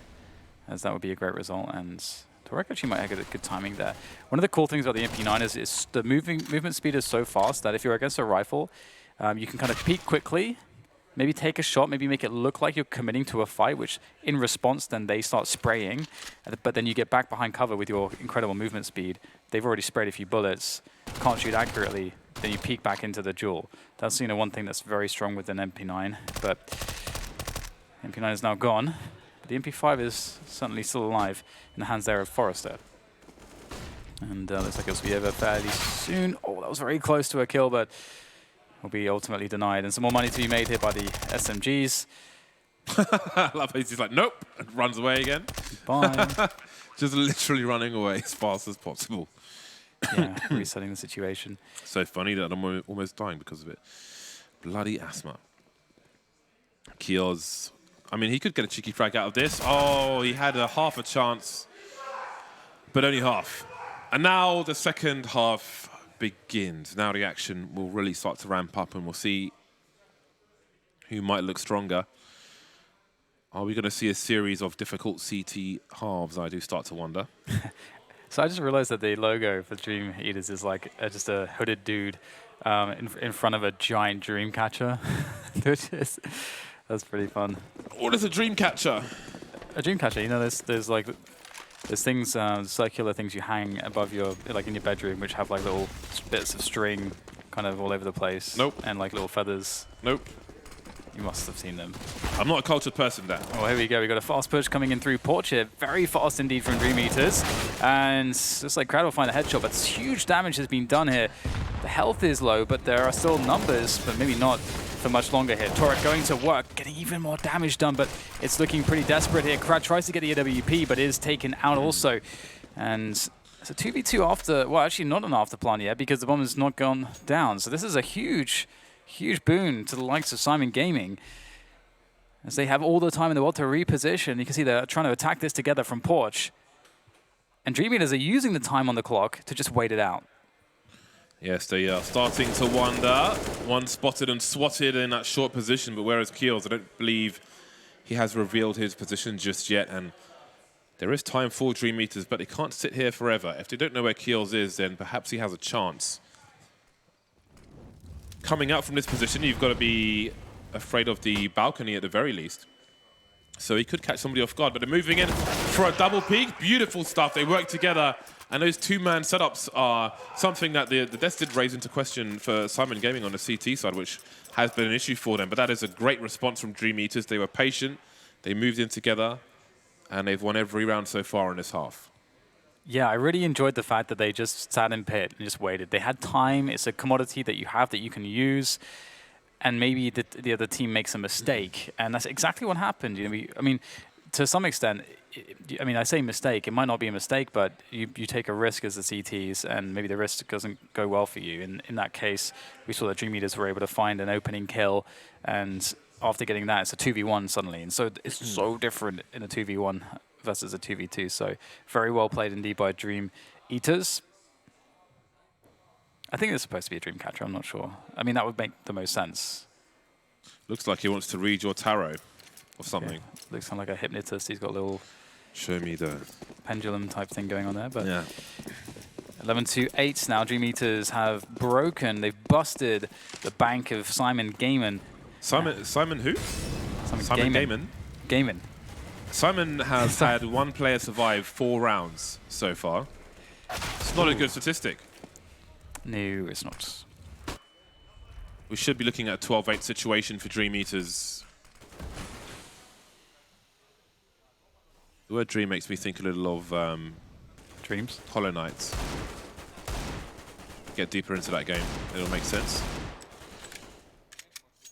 as that would be a great result. And Torek actually might have good timing there. One of the cool things about the MP9 is the movement speed is so fast that if you're against a rifle, you can kind of peek quickly, maybe take a shot, maybe make it look like you're committing to a fight, which in response then they start spraying, but then you get back behind cover with your incredible movement speed. They've already sprayed a few bullets, can't shoot accurately, then you peek back into the duel. That's one thing that's very strong with an MP9, but MP9 is now gone. But the MP5 is certainly still alive in the hands there of Forrester. And looks like it'll be over fairly soon. Oh, that was very close to a kill, but will be ultimately denied. And some more money to be made here by the SMGs. I love how he's just like, nope, and runs away again. Bye. Just literally running away as fast as possible. Yeah, resetting the situation. So funny that I'm almost dying because of it. Bloody asthma. Kioz, I mean, he could get a cheeky frag out of this. Oh, he had half a chance, but only half. And now the second half begins. Now the action will really start to ramp up, and we'll see who might look stronger. Are we going to see a series of difficult CT halves? I do start to wonder. So I just realized that the logo for DreamEaters is like just a hooded dude in front of a giant dream catcher. That's pretty fun. What is a dream catcher? A dream catcher, you know, there's things, circular things you hang above your, like in your bedroom, which have like little bits of string kind of all over the place. Nope. And like little feathers. Nope. You must have seen them. I'm not a cultured person, Dan. Oh, here we go. We got a fast push coming in through Porch here. Very fast indeed from DreamEaters. And just like Crowd will find a headshot, but huge damage has been done here. The health is low, but there are still numbers, but maybe not for much longer here. Torek going to work, getting even more damage done, but it's looking pretty desperate here. Crowd tries to get the AWP, but is taken out also. And it's a 2v2 after, well, actually not an after plan yet, because the bomb has not gone down. So this is a huge boon to the likes of Syman Gaming, as they have all the time in the world to reposition. You can see they're trying to attack this together from Porch. And DreamEaters are using the time on the clock to just wait it out. Yes, they are starting to wonder. One spotted and swatted in that short position, but whereas Keels, I don't believe he has revealed his position just yet. And there is time for DreamEaters, but they can't sit here forever. If they don't know where Keels is, then perhaps he has a chance. Coming out from this position, you've got to be afraid of the balcony at the very least. So he could catch somebody off guard, but they're moving in for a double peek. Beautiful stuff. They work together. And those two-man setups are something that the Deaths did raise into question for Syman Gaming on the CT side, which has been an issue for them. But that is a great response from DreamEaters. They were patient. They moved in together. And they've won every round so far in this half. Yeah, I really enjoyed the fact that they just sat in pit and just waited. They had time. It's a commodity that you have that you can use. And maybe the other team makes a mistake. And that's exactly what happened. You know, I mean, to some extent, I mean, I say mistake. It might not be a mistake, but you take a risk as the CTs, and maybe the risk doesn't go well for you. In that case, we saw that DreamEaters were able to find an opening kill, and after getting that, it's a 2v1 suddenly. And so it's so different in a 2v1 versus a 2v2. So very well played indeed by DreamEaters. I think it's supposed to be a dream catcher. I'm not sure. I mean, that would make the most sense. Looks like he wants to read your tarot or something. Yeah. Looks kind of like a hypnotist. He's got a little show me the pendulum type thing going on there. But yeah. 11-8 now. DreamEaters have broken. They've busted the bank of Syman Gaming. Syman who? Syman Gaming. Gaming. Syman has had one player survive 4 rounds so far. It's not a good statistic. No, it's not. We should be looking at a 12-8 situation for DreamEaters. The word dream makes me think a little of Dreams. Hollow Knight. Get deeper into that game, it'll make sense.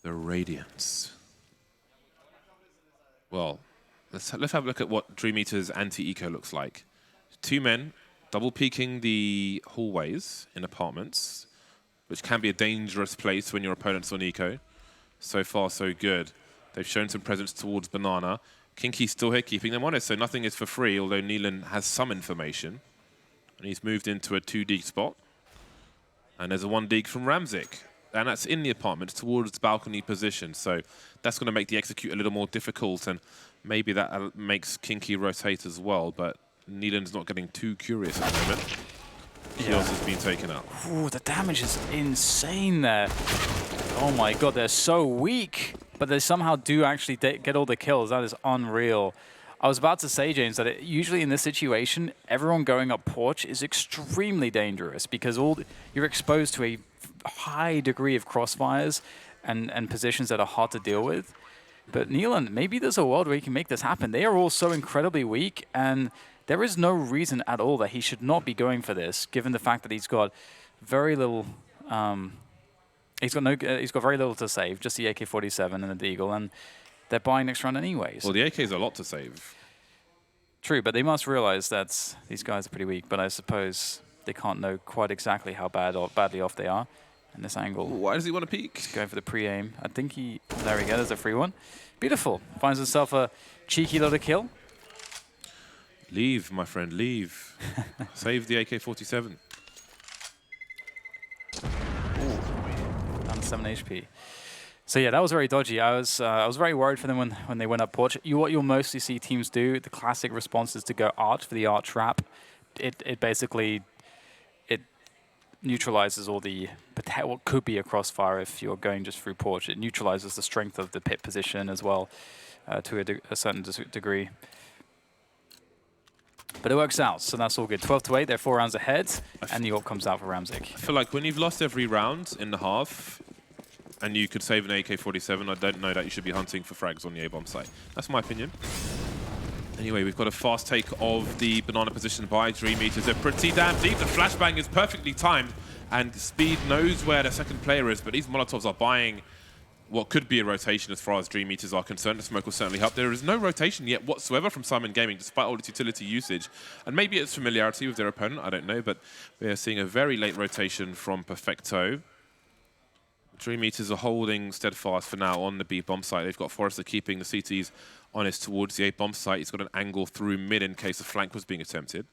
The Radiance. Well, let's have a look at what DreamEaters anti-eco looks like. 2 men double peeking the hallways in apartments, which can be a dangerous place when your opponent's on eco. So far, so good. They've shown some presence towards Banana. Kinky's still here, keeping them honest, so nothing is for free, although Neelan has some information. And he's moved into a 2 deek spot. And there's a 1 deek from Ramzik. And that's in the apartment towards the balcony position. So that's going to make the execute a little more difficult. And maybe that makes Kinky rotate as well. But Neelan's not getting too curious at the moment. Kios has been taken out. Ooh, the damage is insane there. Oh my god, they're so weak. But they somehow do actually get all the kills. That is unreal. I was about to say, James, that usually in this situation, everyone going up porch is extremely dangerous because you're exposed to a high degree of crossfires and positions that are hard to deal with. But Neelan, maybe there's a world where he can make this happen. They are all so incredibly weak, and there is no reason at all that he should not be going for this, given the fact that he's got very little. He's got very little to save, just the AK-47 and the Deagle, and they're buying next round anyways. Well, the AK is a lot to save. True, but they must realize that these guys are pretty weak, but I suppose they can't know quite exactly how badly off they are in this angle. Why does he want to peek? He's going for the pre-aim. I think there we go, there's a free one. Beautiful. Finds himself a cheeky little kill. Leave, my friend, leave. Save the AK-47. Down to 7 HP. So yeah, that was very dodgy. I was very worried for them when they went up porch. What you'll mostly see teams do, the classic response is to go art for the art trap. It basically neutralizes all the what could be a crossfire if you're going just through porch. It neutralizes the strength of the pit position as well to a certain degree. But it works out, so that's all good. 12-8, they're 4 rounds ahead, and New York comes out for Ramzik. I feel like when you've lost every round in the half, and you could save an AK-47, I don't know that you should be hunting for frags on the A-bomb site. That's my opinion. Anyway, we've got a fast take of the banana position by DreamEaters. They're pretty damn deep. The flashbang is perfectly timed, and Speed knows where the second player is, but these Molotovs are buying what could be a rotation as far as DreamEaters are concerned. The smoke will certainly help. There is no rotation yet whatsoever from Syman Gaming, despite all its utility usage. And maybe it's familiarity with their opponent, I don't know, but we are seeing a very late rotation from Perfecto. DreamEaters are holding steadfast for now on the B bomb site. They've got Forrester keeping the CTs honest towards the A bomb site. He's got an angle through mid in case a flank was being attempted.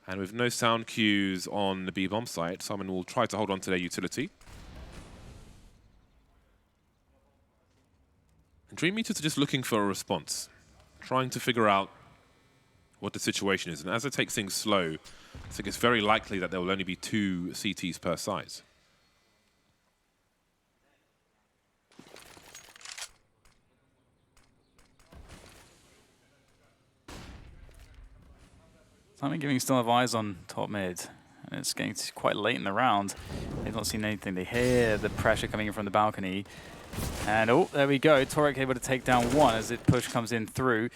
And with no sound cues on the B bomb site, Syman will try to hold on to their utility. And DreamEaters are just looking for a response, trying to figure out what the situation is. And as it takes things slow, I think it's very likely that there will only be 2 CTs per side. Syman Gaming still have eyes on top mid, and it's getting quite late in the round. They've not seen anything. They hear the pressure coming in from the balcony. And oh, there we go. Torek able to take down 1 as the push comes in through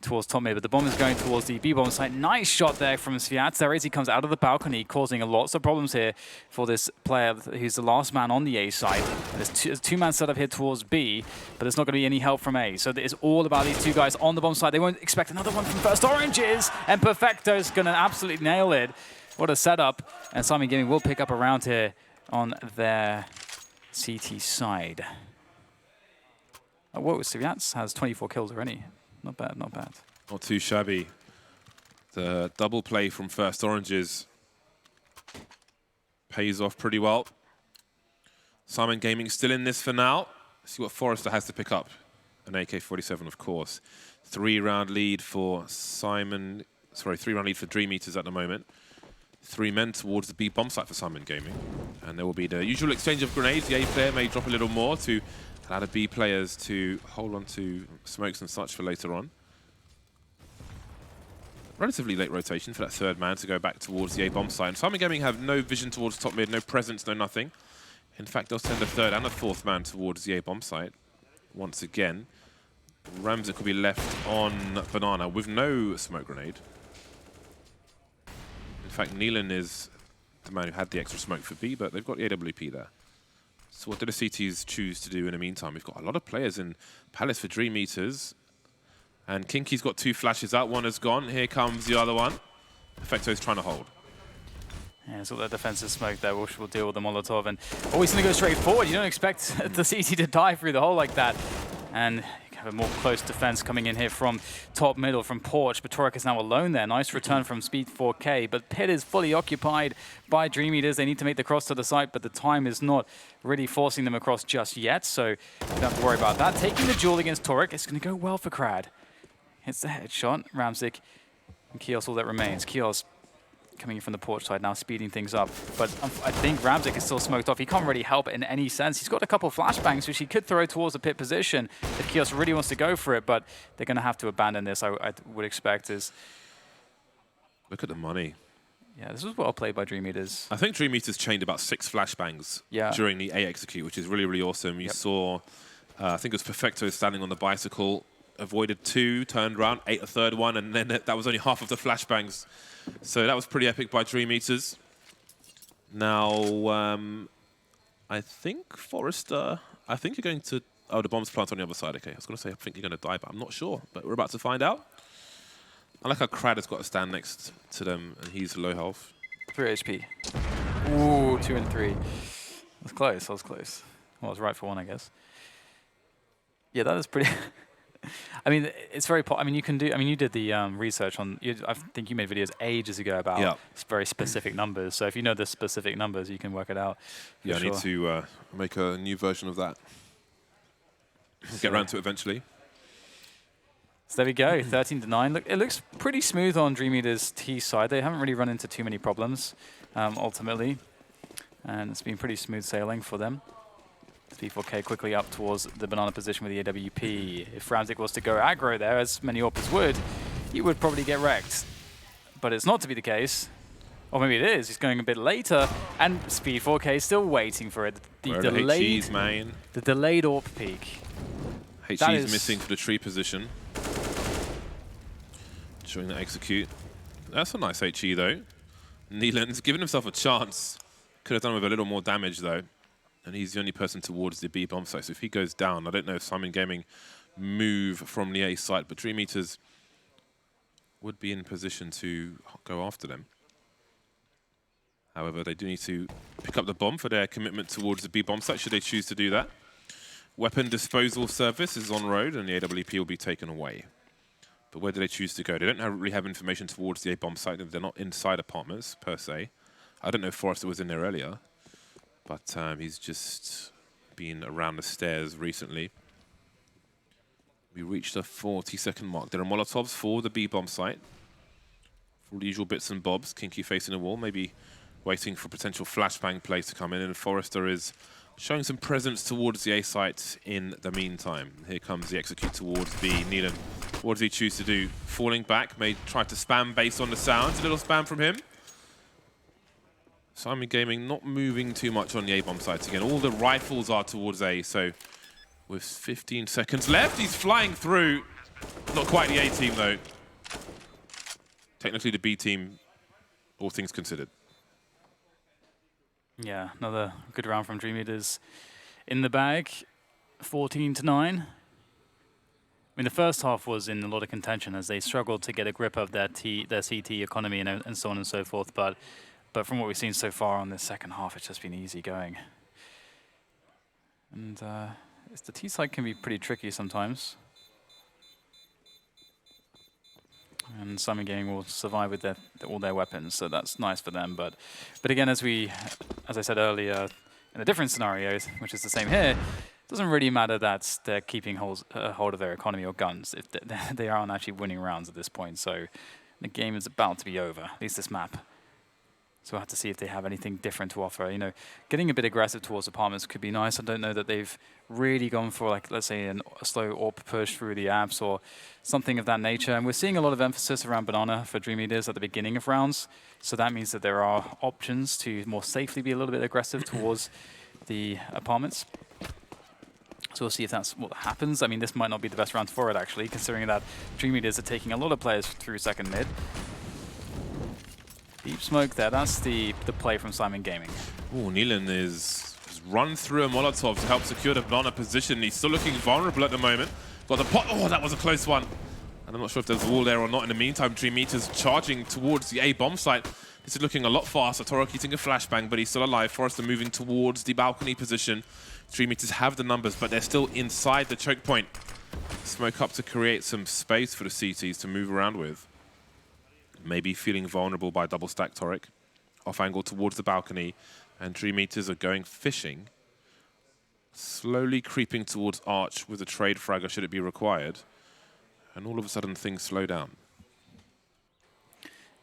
towards top mid, but the bomb is going towards the B bomb site. Nice shot there from Sviat. He comes out of the balcony, causing lots of problems here for this player who's the last man on the A side. There's 2-man setup here towards B, but there's not going to be any help from A. So it's all about these 2 guys on the bomb site. They won't expect another one from First Oranges, and Perfecto's going to absolutely nail it. What a setup. And Syman Gaming will pick up a round here on their CT side. Whoa, Sviat has 24 kills already. Not bad, not bad. Not too shabby. The double play from First Oranges pays off pretty well. Syman Gaming still in this for now. Let's see what Forrester has to pick up. An AK-47, of course. 3-round lead for Syman. Sorry, 3-round lead for DreamEaters at the moment. 3 men towards the B bomb site for Syman Gaming. And there will be the usual exchange of grenades. The A player may drop a little more to allow the B players to hold on to smokes and such for later on. Relatively late rotation for that 3rd man to go back towards the A bomb site. And Syman Gaming have no vision towards top mid, no presence, no nothing. In fact, they'll send a 3rd and a 4th man towards the A bomb site once again. Ramsey could be left on Banana with no smoke grenade. In fact, Neelan is the man who had the extra smoke for B, but they've got the AWP there. So what do the CTs choose to do in the meantime? We've got a lot of players in Palace for DreamEaters. And Kinky's got 2 flashes out. One has gone. Here comes the other one. Perfecto's trying to hold. Yeah, it's all that defensive smoke there. We'll deal with the Molotov. And always going to go straight forward. You don't expect the CT to die through the hole like that. And you have a more close defense coming in here from top middle, from Porch. But Torek is now alone there. Nice return from Speed 4K. But Pit is fully occupied by DreamEaters. They need to make the cross to the site, but the time is not really forcing them across just yet. So you don't have to worry about that. Taking the duel against Torek, it's going to go well for Krad. Hits the headshot. Ramzik and Kios, all that remains. Kios coming in from the Porch side now, speeding things up. But I think Ramzik is still smoked off. He can't really help in any sense. He's got a couple of flashbangs, which he could throw towards the pit position if Kios really wants to go for it, but they're going to have to abandon this, I would expect. Look at the money. Yeah, this was well played by DreamEaters. I think DreamEaters chained about 6 flashbangs during the A execute, which is really, really awesome. You saw, I think it was Perfecto standing on the bicycle, avoided 2, turned around, ate a 3rd one, and then that was only half of the flashbangs. So that was pretty epic by DreamEaters. Now, I think Forrester, I think you're going to, oh, the bomb's planted on the other side. Okay, I was going to say, I think you're going to die, but I'm not sure. But we're about to find out. I like how Krad has got to stand next to them, and he's low health. 3 HP. Ooh, 2 and 3. That's close, that was close. Well, I was right for one, I guess. Yeah, that was pretty... I mean, it's very. I mean, you can do. I mean, you did the research on. I think you made videos ages ago about very specific numbers. So if you know the specific numbers, you can work it out. Yeah, I need to make a new version of that. We'll get around to it eventually. So there we go, 13-9. Look, it looks pretty smooth on DreamEaters' T side. They haven't really run into too many problems, ultimately, and it's been pretty smooth sailing for them. P4K quickly up towards the banana position with the AWP. If Ramzik was to go aggro there, as many Orpers would, he would probably get wrecked. But it's not to be the case. Or maybe it is. He's going a bit later, and Speed 4K is still waiting for it. The delayed AWP peak. HE is missing for the tree position. Showing the execute. That's a nice HE though. Neelan's given himself a chance. Could have done with a little more damage though. And he's the only person towards the B bomb site. So if he goes down, I don't know if Syman Gaming move from the A site, but DreamEaters would be in position to go after them. However, they do need to pick up the bomb for their commitment towards the B bomb site, should they choose to do that. Weapon disposal service is on road, and the AWP will be taken away. But where do they choose to go? They don't really have information towards the A bomb site. They're not inside apartments, per se. I don't know if Forrester was in there earlier. But he's just been around the stairs recently. We reached the 40-second mark. There are Molotovs for the B-bomb site. For all the usual bits and bobs. Kinky facing the wall, maybe waiting for potential flashbang play to come in. And Forrester is showing some presence towards the A site in the meantime. Here comes the execute towards B. Neelan, what does he choose to do? Falling back, may try to spam based on the sounds. A little spam from him. Syman Gaming not moving too much on the A-bomb sites again. All the rifles are towards A, so with 15 seconds left, he's flying through. Not quite the A team, though. Technically the B team, all things considered. Yeah, another good round from DreamEaters in the bag. 14-9. I mean, the first half was in a lot of contention as they struggled to get a grip of their CT economy and so on and so forth, but from what we've seen so far on this second half, it's just been easy going. And the T side can be pretty tricky sometimes. And Syman Gaming will survive with all their weapons, so that's nice for them. But again, as I said earlier, in a different scenario, which is the same here, it doesn't really matter that they're keeping hold of their economy or guns if they aren't actually winning rounds at this point. So the game is about to be over, at least this map. So we'll have to see if they have anything different to offer. You know, getting a bit aggressive towards apartments could be nice. I don't know that they've really gone for, like, let's say, a slow AWP push through the apps or something of that nature. And we're seeing a lot of emphasis around Banana for DreamEaters at the beginning of rounds. So that means that there are options to more safely be a little bit aggressive towards the apartments. So we'll see if that's what happens. I mean, this might not be the best round for it, actually, considering that DreamEaters are taking a lot of players through second mid. Deep smoke there. That's the play from Syman Gaming. Oh, Neelan is run through a Molotov to help secure the Blana position. He's still looking vulnerable at the moment. Got the pot. Oh, that was a close one. And I'm not sure if there's a wall there or not. In the meantime, DreamEaters charging towards the A bomb site. This is looking a lot faster. Torok eating a flashbang, but he's still alive. Forrester moving towards the balcony position. DreamEaters have the numbers, but they're still inside the choke point. Smoke up to create some space for the CTs to move around with. Maybe feeling vulnerable by double stack Torok. Off angle towards the balcony, and DreamEaters are going fishing. Slowly creeping towards Arch with a trade fragger should it be required. And all of a sudden things slow down.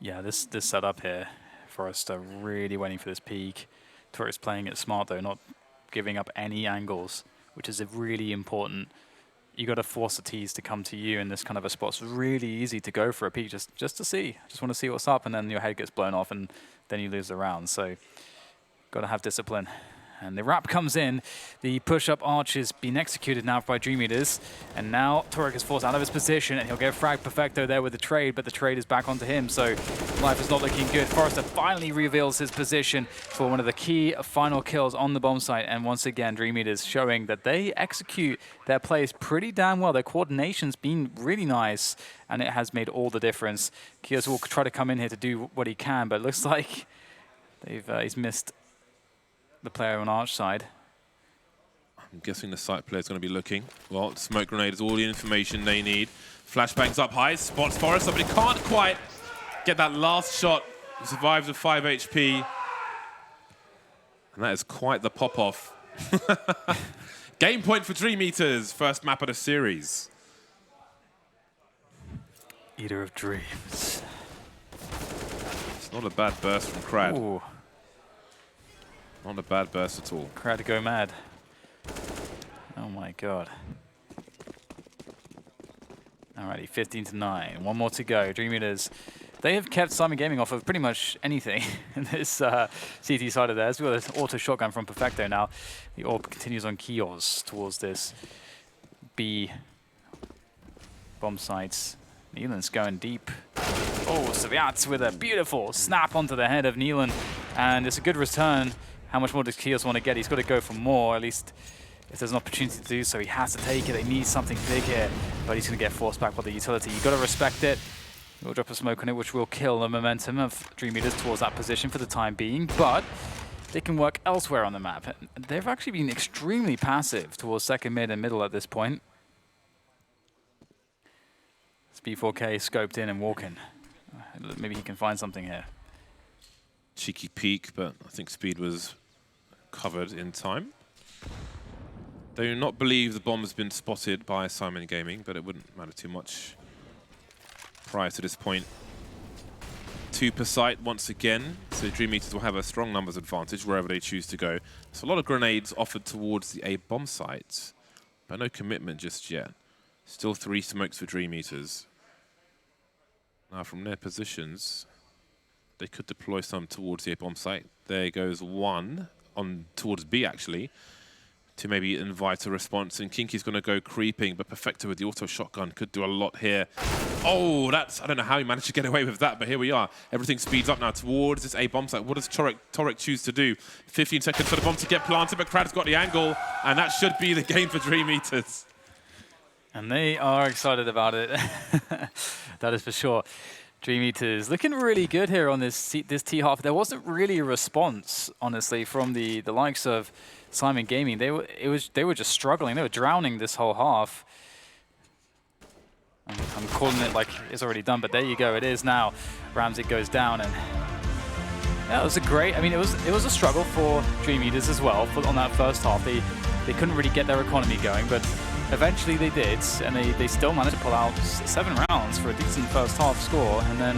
Yeah, this setup here, Forrester really waiting for this peak. Torok's playing it smart though, not giving up any angles, which is really important. You got to force the T's to come to you in this kind of a spot. It's really easy to go for a peak just to see. Just want to see what's up, and then your head gets blown off, and then you lose the round. So got to have discipline. And the wrap comes in. The push-up arch is being executed now by DreamEaters. And now Torok is forced out of his position, and he'll get frag perfecto there with the trade, but the trade is back onto him, so life is not looking good. Forrester finally reveals his position for one of the key final kills on the bomb site. And once again, DreamEaters showing that they execute their plays pretty damn well. Their coordination's been really nice, and it has made all the difference. Kios will try to come in here to do what he can, but it looks like he's missed the player on Arch side. I'm guessing the site player is going to be looking. Well, smoke grenade is all the information they need. Flashbangs up high, spots Forrester, but he can't quite get that last shot. He survives with 5 HP. And that is quite the pop-off. Game point for DreamEaters, first map of the series. Eater of Dreams. It's not a bad burst from Crad. Ooh. Not a bad burst at all. Crowd to go mad. Oh my god. Alrighty, 15-9. One more to go. DreamEaters, they have kept Syman Gaming off of pretty much anything in this CT side of theirs. We've got an auto shotgun from Perfecto now. The orb continues on Kios towards this B bomb sites. Neelan's going deep. Oh, Saviat with a beautiful snap onto the head of Neelan. And it's a good return. How much more does Kios want to get? He's got to go for more, at least if there's an opportunity to do so. He has to take it. They need something big here, but he's going to get forced back by the utility. You've got to respect it. We'll drop a smoke on it, which will kill the momentum of DreamEaters towards that position for the time being, but they can work elsewhere on the map. They've actually been extremely passive towards second mid and middle at this point. B4K scoped in and walking. Maybe he can find something here. Cheeky peek, but I think speed was covered in time. They do not believe the bomb has been spotted by Syman Gaming, but it wouldn't matter too much prior to this point. 2 per site once again, so DreamEaters will have a strong numbers advantage wherever they choose to go. So a lot of grenades offered towards the A bomb site, but no commitment just yet. Still 3 smokes for DreamEaters. Now from their positions, they could deploy some towards the A bomb site. There goes one on towards B actually, to maybe invite a response. And Kinky's going to go creeping, but Perfecto with the auto shotgun could do a lot here. Oh, that's, I don't know how he managed to get away with that, but here we are. Everything speeds up now towards this A bomb site. What does Torok choose to do? 15 seconds for the bomb to get planted, but Krad's got the angle, and that should be the game for DreamEaters. And they are excited about it. That is for sure. DreamEaters looking really good here on this T half. There wasn't really a response, honestly, from the likes of Syman Gaming. They were just struggling. They were drowning this whole half. I'm calling it like it's already done, but there you go. It is now. Ramsey goes down, and yeah, it was a great. I mean, it was a struggle for DreamEaters as well on that first half. They couldn't really get their economy going, but eventually they did, and they still managed to pull out 7 rounds for a decent first half score, and then